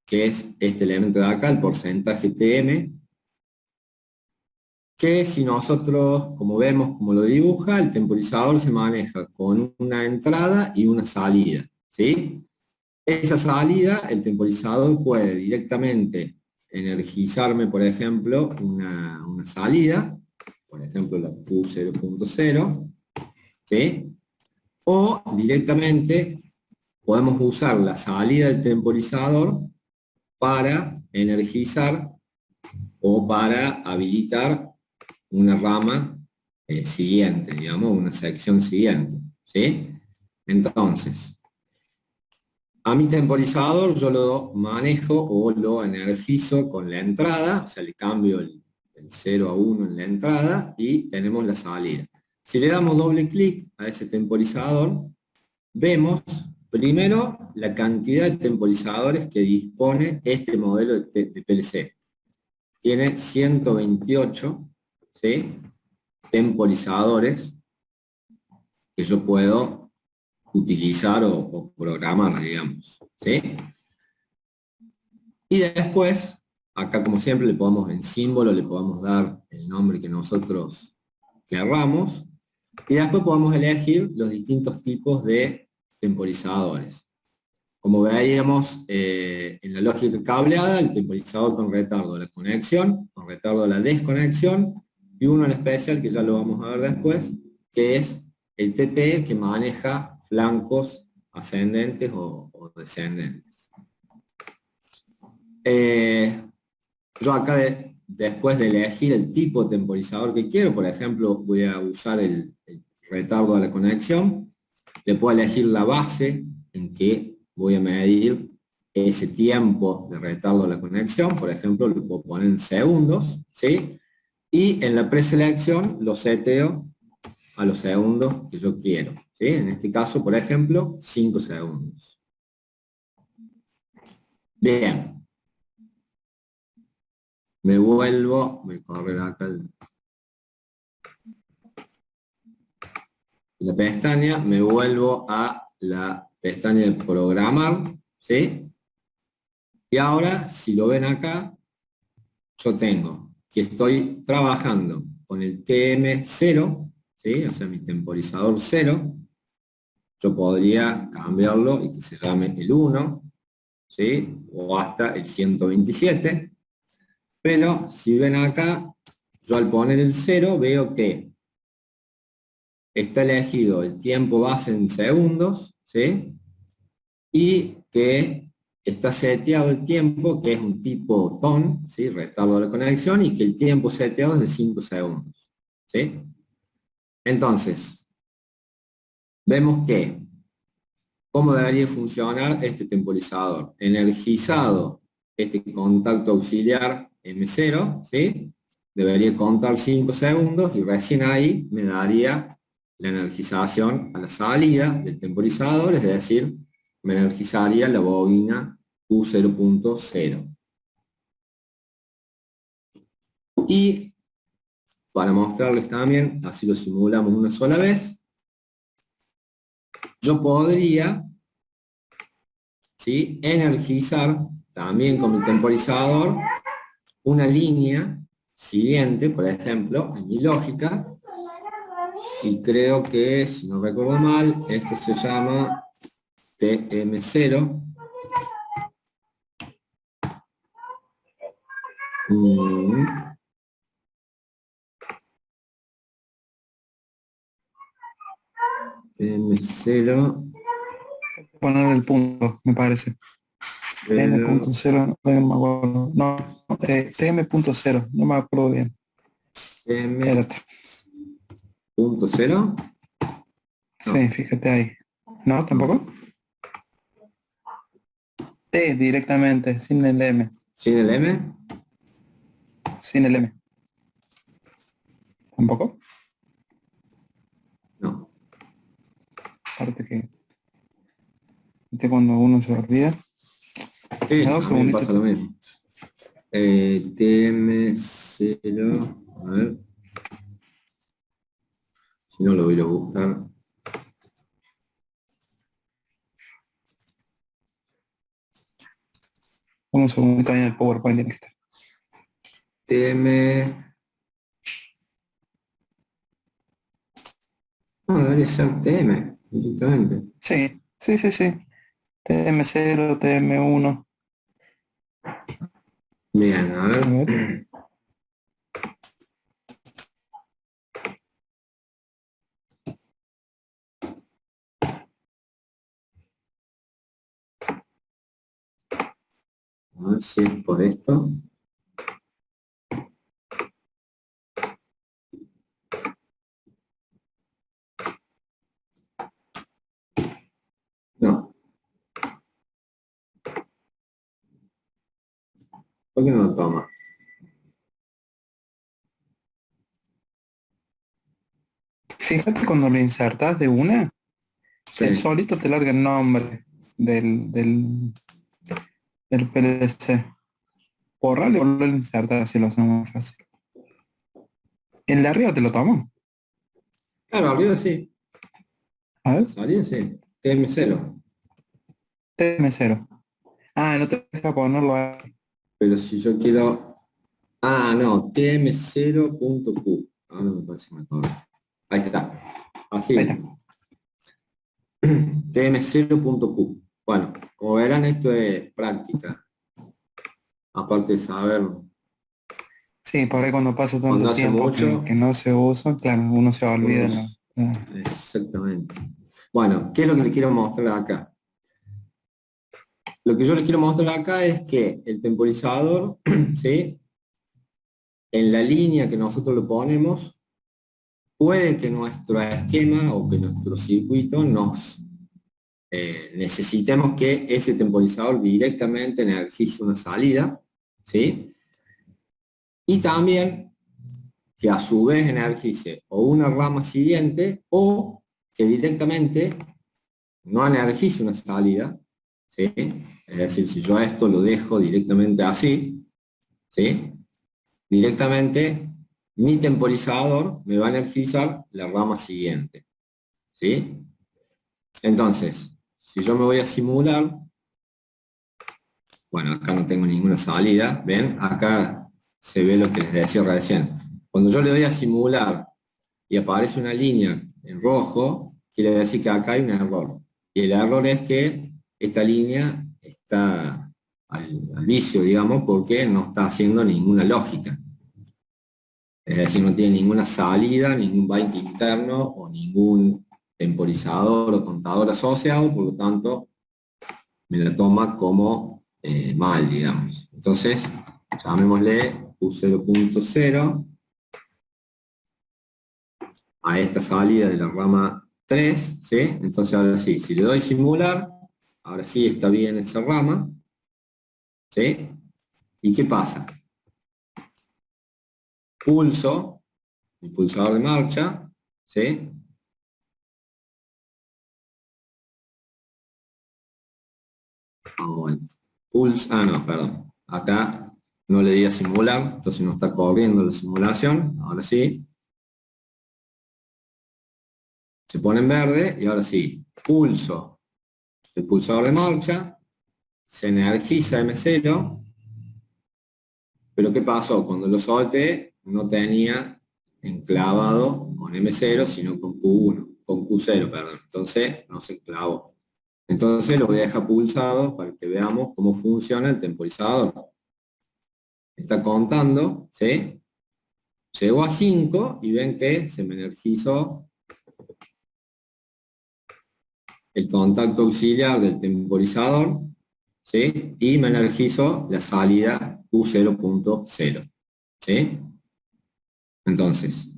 Speaker 1: Que es este elemento de acá, el porcentaje TM, que si nosotros, como vemos, como lo dibuja, el temporizador se maneja con una entrada y una salida, ¿sí? Esa salida, el temporizador puede directamente energizarme, por ejemplo, una salida, por ejemplo la Q0.0, ¿sí? O directamente podemos usar la salida del temporizador para energizar o para habilitar una rama siguiente, digamos, una sección siguiente, ¿sí? Entonces, a mi temporizador yo lo manejo o lo energizo con la entrada, o sea, le cambio el 0 a 1 en la entrada y tenemos la salida. Si le damos doble clic a ese temporizador, vemos primero la cantidad de temporizadores que dispone este modelo de PLC. Tiene 128, ¿sí? Temporizadores que yo puedo utilizar o programar, digamos, ¿sí? Y después, acá como siempre le podemos en símbolo, le podemos dar el nombre que nosotros querramos, y después podemos elegir los distintos tipos de temporizadores. Como veíamos en la lógica cableada, el temporizador con retardo de la conexión, con retardo de la desconexión, y uno en especial, que ya lo vamos a ver después, que es el TP, que maneja flancos ascendentes o descendentes. Yo acá, después de elegir el tipo de temporizador que quiero, por ejemplo, voy a usar el retardo de la conexión, le puedo elegir la base en que voy a medir ese tiempo de retardo de la conexión, por ejemplo, lo puedo poner en segundos, ¿sí? Y en la preselección lo seteo a los segundos que yo quiero, ¿sí? En este caso, por ejemplo, 5 segundos. Bien. Me vuelvo, voy a correr acá la pestaña, me vuelvo a la pestaña de programar, ¿sí? Y ahora, si lo ven acá, yo tengo que estoy trabajando con el TM0, ¿sí? O sea, mi temporizador 0. Yo podría cambiarlo y que se llame el 1, ¿sí? O hasta el 127. Pero si ven acá, yo al poner el 0 veo que está elegido el tiempo base en segundos, ¿sí? Y que está seteado el tiempo, que es un tipo TON, ¿sí? Retardo de la conexión, y que el tiempo seteado es de 5 segundos, ¿sí? Entonces, vemos que, ¿cómo debería funcionar este temporizador? Energizado este contacto auxiliar M0, ¿sí? Debería contar 5 segundos y recién ahí me daría la energización a la salida del temporizador, es decir, me energizaría la bobina Q0.0. Y para mostrarles también, así lo simulamos una sola vez, yo podría, ¿sí?, energizar también con mi temporizador una línea siguiente, por ejemplo, en mi lógica, y creo que, si no recuerdo mal, esto se llama TM0. TM0.
Speaker 2: Poner el punto, me parece. TM.0, no me acuerdo. No, TM.0, no me acuerdo bien. Espérate.
Speaker 1: TM.0.
Speaker 2: Sí, fíjate ahí. ¿No? ¿Tampoco? T directamente, sin el M.
Speaker 1: ¿Sin el M?
Speaker 2: Sin el M. ¿Tampoco?
Speaker 1: No.
Speaker 2: Aparte que cuando uno se olvida.
Speaker 1: Sí,
Speaker 2: Me da un
Speaker 1: a mí me
Speaker 2: segundito.
Speaker 1: pasa lo mismo. TM0, a ver. Si no, lo voy a buscar.
Speaker 2: Un segundito ahí en el PowerPoint tiene que estar.
Speaker 1: TM. No, debería ser TM, directamente.
Speaker 2: Sí, sí, sí, sí. TM0, TM1.
Speaker 1: Bien, a
Speaker 2: A
Speaker 1: ver.
Speaker 2: ver.
Speaker 1: A ver si es por esto. No. ¿Por qué no lo toma?
Speaker 2: Fíjate cuando lo insertas de una,
Speaker 1: Sí.
Speaker 2: solito te larga el nombre del PLC. Borrale y volverlo a insertar, así lo hacemos más fácil. El de arriba te lo tomo.
Speaker 1: Claro, arriba sí.
Speaker 2: A ver,
Speaker 1: Salida sí. TM0.
Speaker 2: TM0. Ah, no te deja ponerlo ahí.
Speaker 1: Pero si yo quiero... Ah, no. TM0.Q. Ahora me parece mejor. Ahí está. Así.
Speaker 2: Ahí está.
Speaker 1: TM0.Q. Bueno, como verán, esto es práctica. Aparte de saber,
Speaker 2: Sí, por ahí cuando pasa
Speaker 1: cuando
Speaker 2: tanto
Speaker 1: hace
Speaker 2: tiempo
Speaker 1: mucho,
Speaker 2: que no se usa, claro, uno se olvida.
Speaker 1: unos... Exactamente. Bueno, ¿qué es lo que les quiero mostrar acá? Lo que yo les quiero mostrar acá es que el temporizador, ¿sí?, en la línea que nosotros lo ponemos, puede que nuestro esquema o que nuestro circuito nos necesitemos que ese temporizador directamente energice una salida, ¿sí? Y también que a su vez energice o una rama siguiente o que directamente no energice una salida, ¿sí? Es decir, si yo a esto lo dejo directamente así, ¿sí? Directamente mi temporizador me va a energizar la rama siguiente, ¿sí? Entonces, si yo me voy a simular, bueno, acá no tengo ninguna salida, ¿ven? Acá se ve lo que les decía recién. Cuando yo le doy a simular y aparece una línea en rojo, quiere decir que acá hay un error. Y el error es que esta línea está al vicio, digamos, porque no está haciendo ninguna lógica. Es decir, no tiene ninguna salida, ningún byte interno o ningún temporizador o contador asociado, por lo tanto, me la toma como mal, digamos. Entonces, llamémosle U0.0 a esta salida de la rama 3, ¿sí? Entonces ahora sí, si le doy simular, ahora sí está bien esa rama, ¿sí? ¿Y qué pasa? Pulso, el pulsador de marcha, ¿sí? No, perdón. Acá no le di a simular, entonces no está corriendo la simulación. Ahora sí. Se pone en verde y ahora sí. Pulso el pulsador de marcha, se energiza M0, pero ¿qué pasó? Cuando lo solté no tenía enclavado con M0, sino con Q1, con Q0, perdón. Entonces no se enclavó. Entonces lo voy a dejar pulsado para que veamos cómo funciona el temporizador. Está contando, ¿sí? Llegó a 5 y ven que se me energizó el contacto auxiliar del temporizador, ¿sí? Y me energizó la salida U0.0, ¿sí? Entonces,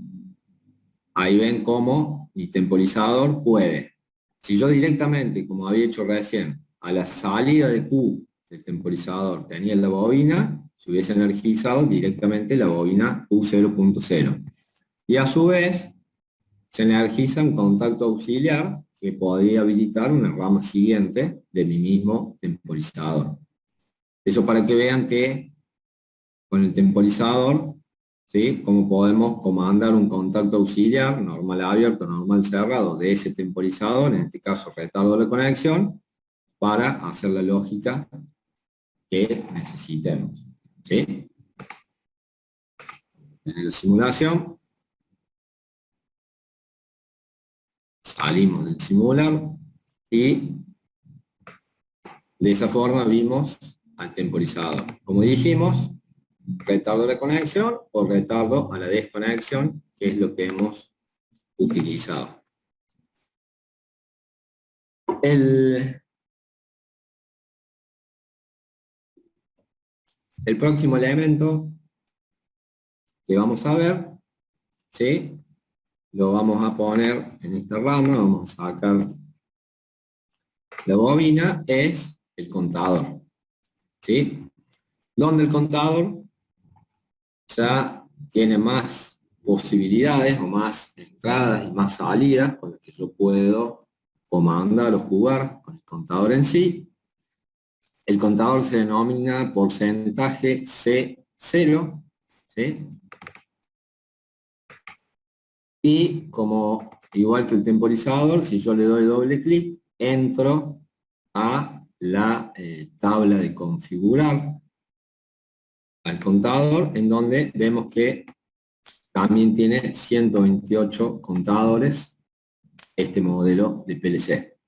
Speaker 1: ahí ven cómo mi temporizador puede, si yo directamente, como había hecho recién, a la salida de Q del temporizador tenía la bobina, se hubiese energizado directamente la bobina U0.0. Y a su vez, se energiza un contacto auxiliar que podría habilitar una rama siguiente de mi mismo temporizador. Eso para que vean que con el temporizador, ¿sí? Cómo podemos comandar un contacto auxiliar, normal abierto, normal cerrado, de ese temporizador, en este caso retardo de la conexión, para hacer la lógica que necesitemos, ¿sí? En la simulación, salimos del simular y de esa forma vimos al temporizador. Como dijimos, retardo de conexión o retardo a la desconexión, que es lo que hemos utilizado. El próximo elemento que vamos a ver, ¿sí? Lo vamos a poner en esta rama, vamos a sacar la bobina, es el contador, ¿sí? Donde el contador ya tiene más posibilidades o más entradas y más salidas con las que yo puedo comandar o jugar con el contador en sí. El contador se denomina porcentaje C0, ¿sí? Y como igual que el temporizador, si yo le doy doble clic, entro a la tabla de configurar al contador, en donde vemos que también tiene 128 contadores este modelo de PLC.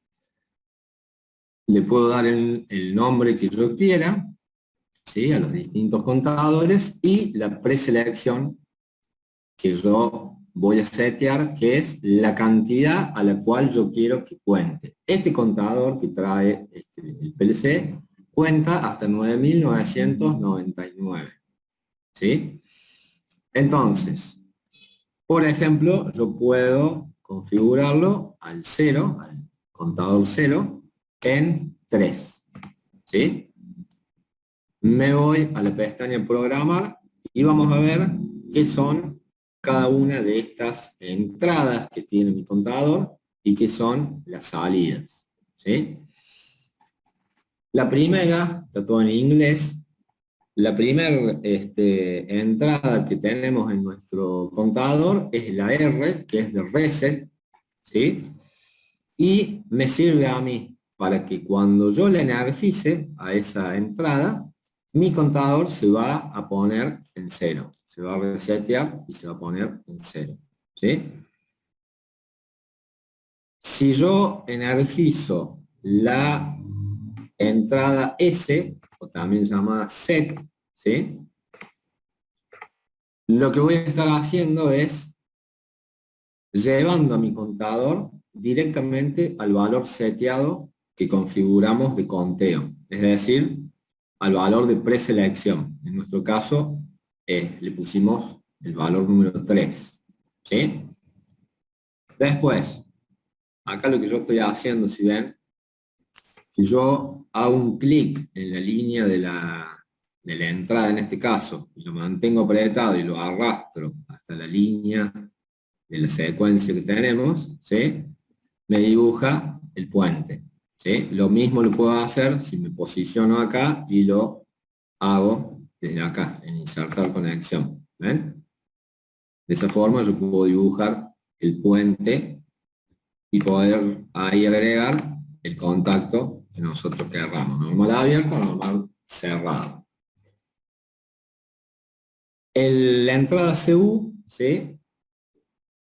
Speaker 1: Le puedo dar el nombre que yo quiera, ¿sí? A los distintos contadores y la preselección que yo voy a setear, que es la cantidad a la cual yo quiero que cuente. Este contador que trae el PLC cuenta hasta 9.999, ¿sí? Entonces, por ejemplo, yo puedo configurarlo al 0, al contador 0, en 3. ¿Sí? Me voy a la pestaña programar y vamos a ver qué son cada una de estas entradas que tiene mi contador y qué son las salidas. ¿Sí? La primera, está todo en inglés, la primera entrada que tenemos en nuestro contador es la R, que es de reset, ¿sí? Y me sirve a mí para que cuando yo le energice a esa entrada, mi contador se va a poner en 0. Se va a resetear y se va a poner en 0. ¿Sí? Si yo energizo la entrada S, o también llamada set, ¿sí? Lo que voy a estar haciendo es llevando a mi contador directamente al valor seteado que configuramos de conteo, es decir, al valor de preselección. En nuestro caso, le pusimos el valor número 3. ¿Sí? Después, acá lo que yo estoy haciendo, si ven, si yo hago un clic en la línea de la entrada en este caso, y lo mantengo apretado y lo arrastro hasta la línea de la secuencia que tenemos, ¿sí? Me dibuja el puente. ¿Sí? Lo mismo lo puedo hacer si me posiciono acá y lo hago desde acá, en insertar conexión. ¿Ven? De esa forma yo puedo dibujar el puente y poder ahí agregar el contacto que nosotros querramos. Normal abierto o normal cerrado. La entrada CU, ¿sí?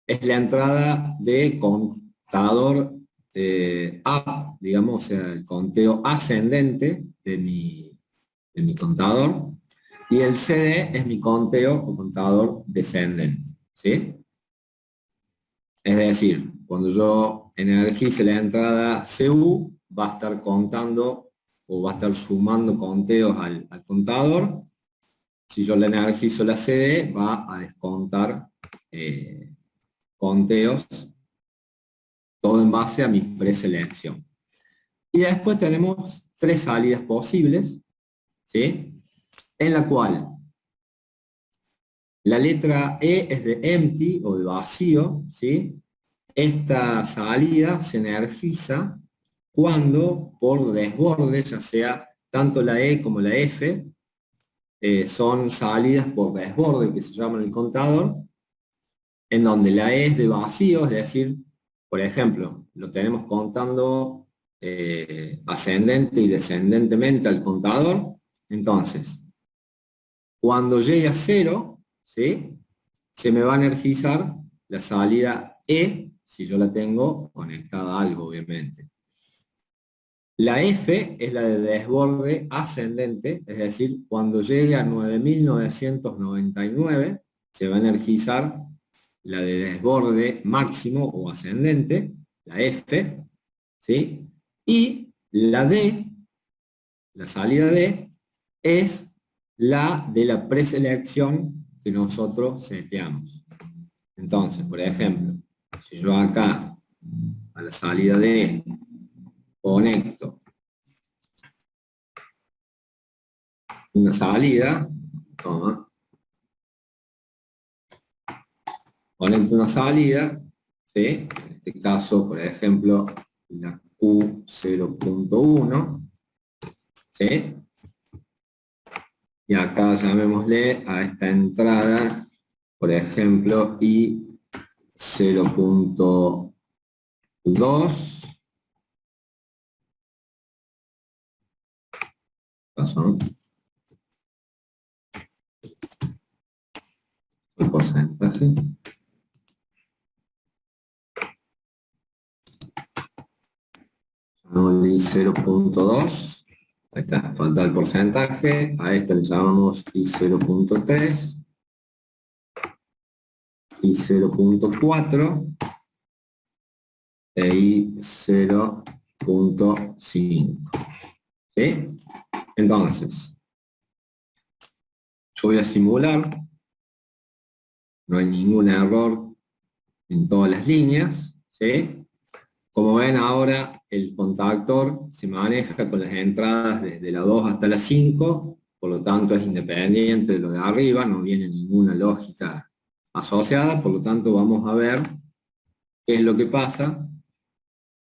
Speaker 1: Es la entrada de contador up, digamos, o sea, el conteo ascendente de mi contador, y el CD es mi conteo o contador descendente. ¿Sí? Es decir, cuando yo energice la entrada CU, va a estar contando o va a estar sumando conteos al contador. Si yo le energizo la CD, va a descontar conteos, todo en base a mi preselección. Y después tenemos 3 salidas posibles, ¿sí? En la cual la letra E es de empty o de vacío, ¿sí? Esta salida se energiza cuando por desborde, ya sea tanto la E como la F, son salidas por desborde que se llama en el contador, en donde la E es de vacío, es decir, por ejemplo, lo tenemos contando ascendente y descendentemente al contador. Entonces, cuando llegue a 0, ¿sí? Se me va a energizar la salida E, si yo la tengo conectada a algo, obviamente. La F es la de desborde ascendente, es decir, cuando llegue a 9999, se va a energizar la de desborde máximo o ascendente, la F, ¿sí? Y la D, la salida D, es la de la preselección que nosotros seteamos. Entonces, por ejemplo, si yo acá a la salida D conecto una salida, conecto una salida, ¿sí? En este caso, por ejemplo, la Q0.1, ¿sí? Y acá llamémosle a esta entrada, por ejemplo, I0.2. Pasó. El porcentaje. Llamémosle I0.2. Ahí está, falta el porcentaje. A este le llamamos I0.3. I0.4 e I0.5. ¿Sí? Entonces, yo voy a simular, no hay ningún error en todas las líneas, ¿sí? Como ven ahora, el contactor se maneja con las entradas desde la 2 hasta la 5, por lo tanto es independiente de lo de arriba, no viene ninguna lógica asociada, por lo tanto vamos a ver qué es lo que pasa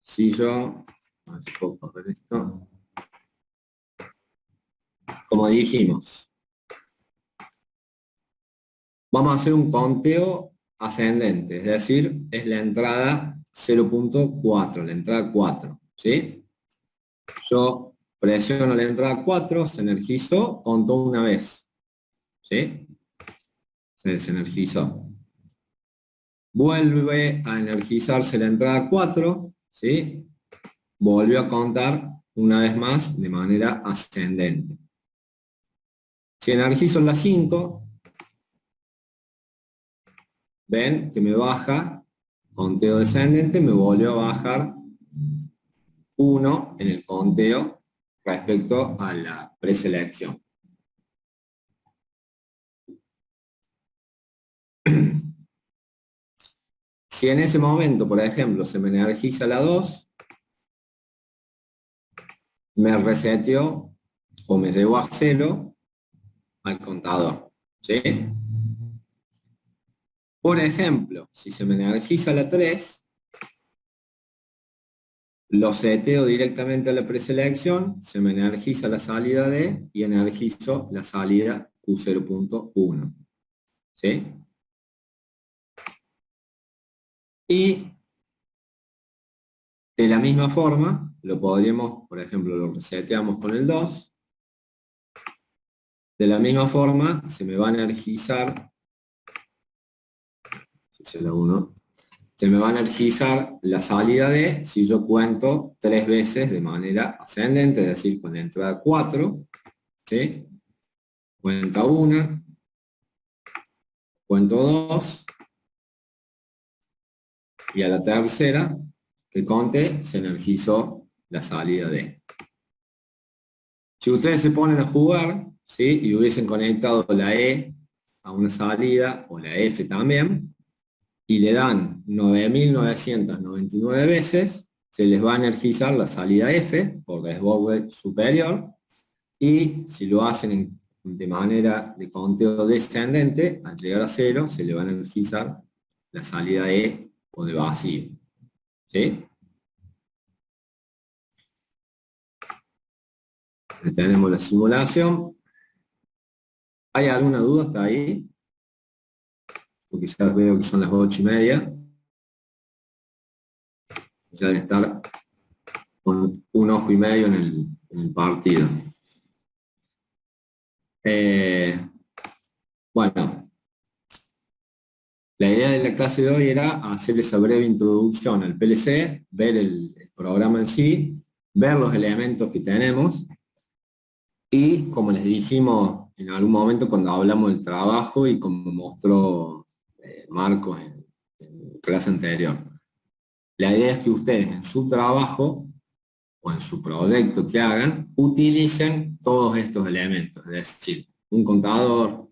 Speaker 1: si yo, a ver si puedo correr esto, como dijimos, vamos a hacer un conteo ascendente, es decir, es la entrada 0.4, la entrada 4, ¿sí? Yo presiono la entrada 4, se energizó, contó una vez, ¿sí? Se desenergizó. Vuelve a energizarse la entrada 4, ¿sí? Volvió a contar una vez más de manera ascendente. Si energizo la 5, ven que me baja, conteo descendente, me volvió a bajar 1 en el conteo respecto a la preselección. Si en ese momento, por ejemplo, se me energiza la 2, me reseteó o me llevó a 0 al contador, ¿sí? Por ejemplo, si se me energiza la 3, lo seteo directamente a la preselección, se me energiza la salida D y energizo la salida Q0.1, ¿sí? Y de la misma forma, lo podríamos, por ejemplo, lo reseteamos con el 2. De la misma forma, se me va a energizar, la 1, se me va a energizar la salida D si yo cuento 3 veces de manera ascendente, es decir, con la entrada 4, ¿sí? Cuenta 1, cuento 2, y a la tercera que conté se energizó la salida D. Si ustedes se ponen a jugar, ¿sí? Y hubiesen conectado la E a una salida, o la F también, y le dan 9.999 veces, se les va a energizar la salida F por desborde superior, y si lo hacen de manera de conteo descendente, al llegar a 0, se le va a energizar la salida E o de vacío, ¿sí? Tenemos la simulación. ¿Hay alguna duda hasta ahí? Porque ya veo que son las 8:30. Ya deben estar con un ojo y medio en el partido. Bueno, la idea de la clase de hoy era hacer esa breve introducción al PLC, ver el programa en sí, ver los elementos que tenemos, y como les dijimos en algún momento cuando hablamos del trabajo y como mostró Marcos en clase anterior, la idea es que ustedes en su trabajo o en su proyecto que hagan, utilicen todos estos elementos, es decir, un contador,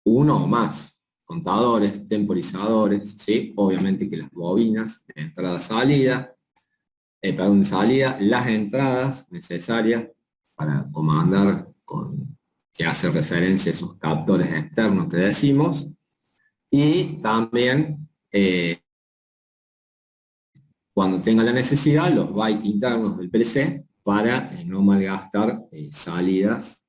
Speaker 1: uno o más contadores, temporizadores, ¿sí? Obviamente que las bobinas de entrada-salida, salida, las entradas necesarias para comandar que hace referencia a esos captores externos que decimos, y también cuando tenga la necesidad, los bytes internos del PLC para no malgastar salidas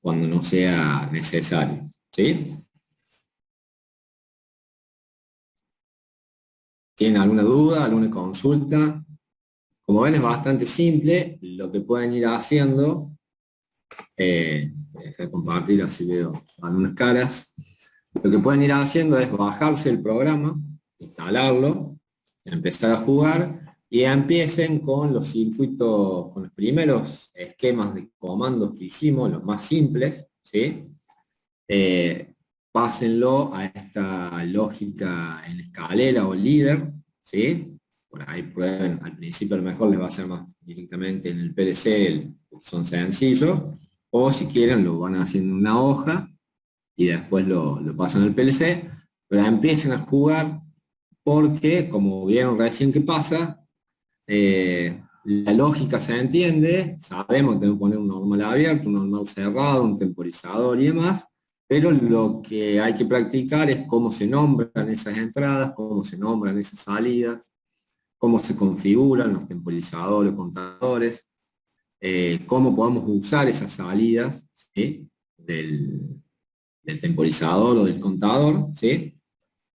Speaker 1: cuando no sea necesario, ¿sí? ¿Tienen alguna duda, alguna consulta? Como ven, es bastante simple. Lo que pueden ir haciendo, dejar de compartir, así veo algunas caras. Lo que pueden ir haciendo es bajarse el programa, instalarlo, empezar a jugar, y empiecen con los circuitos, con los primeros esquemas de comandos que hicimos, los más simples, ¿sí? Pásenlo a esta lógica en escalera o líder, ¿sí? Por ahí prueben, al principio a lo mejor les va a hacer más directamente en el PLC, son sencillos, o si quieren lo van haciendo en una hoja, y después lo pasan al PLC, pero empiecen a jugar, porque como vieron recién que pasa, La lógica se entiende, sabemos que tenemos que poner un normal abierto, un normal cerrado, un temporizador y demás, pero lo que hay que practicar es cómo se nombran esas entradas, cómo se nombran esas salidas, cómo se configuran los temporizadores, contadores, cómo podemos usar esas salidas, ¿sí? del temporizador o del contador, ¿sí?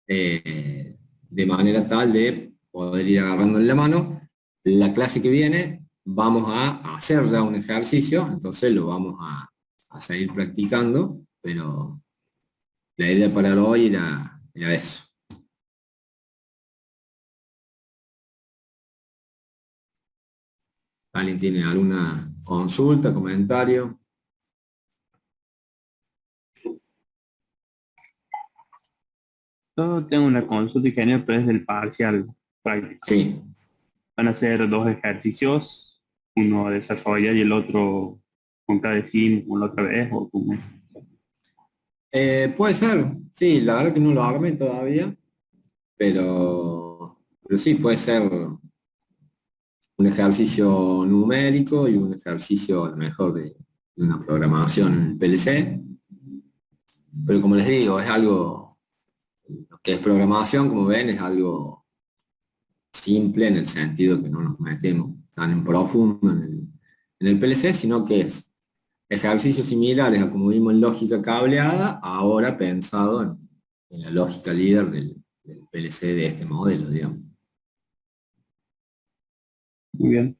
Speaker 1: De manera tal de poder ir agarrando en la mano. La clase que viene vamos a hacer ya un ejercicio, entonces lo vamos a seguir practicando, pero la idea para hoy era eso. ¿Alguien tiene alguna consulta, comentario?
Speaker 6: Yo tengo una consulta, ingeniero, pero es del parcial práctico.
Speaker 1: Sí.
Speaker 6: Van a ser dos ejercicios, uno a desarrollar y el otro con cada sim la otra vez, o como.
Speaker 1: Puede ser, sí, la verdad que no lo armé todavía, pero sí, puede ser un ejercicio numérico y un ejercicio a lo mejor de una programación en el PLC, pero como les digo, es algo, lo que es programación, como ven, es algo simple en el sentido que no nos metemos tan en profundo en el PLC, sino que es ejercicios similares a como vimos en lógica cableada, ahora pensado en la lógica líder del PLC de este modelo, digamos.
Speaker 6: Muy bien.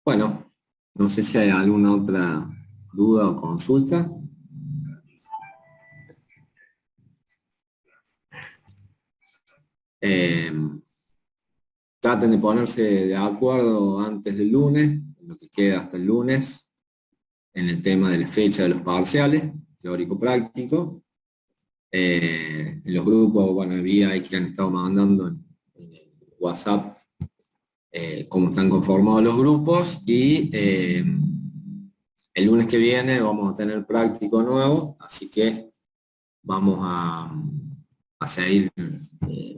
Speaker 1: Bueno, no sé si hay alguna otra duda o consulta. Traten de ponerse de acuerdo antes del lunes, lo que queda hasta el lunes, en el tema de la fecha de los parciales, teórico-práctico. En los grupos, bueno, vía ahí que han estado mandando en el WhatsApp cómo están conformados los grupos, y el lunes que viene vamos a tener práctico nuevo, así que vamos a seguir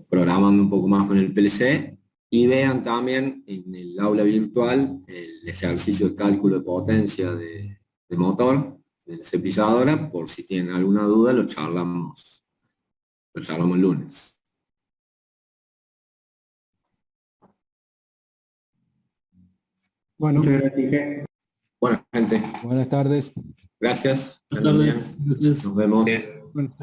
Speaker 1: programando un poco más con el PLC, y vean también en el aula virtual el ejercicio de cálculo de potencia de motor de la cepilladora, por si tienen alguna duda lo charlamos el lunes.
Speaker 3: Bueno,
Speaker 6: Muchas gracias.
Speaker 1: Bueno, gente,
Speaker 7: Buenas tardes.
Speaker 1: gracias.
Speaker 8: Buenas tardes. Gracias.
Speaker 1: Nos vemos.
Speaker 6: Bien.
Speaker 3: bueno.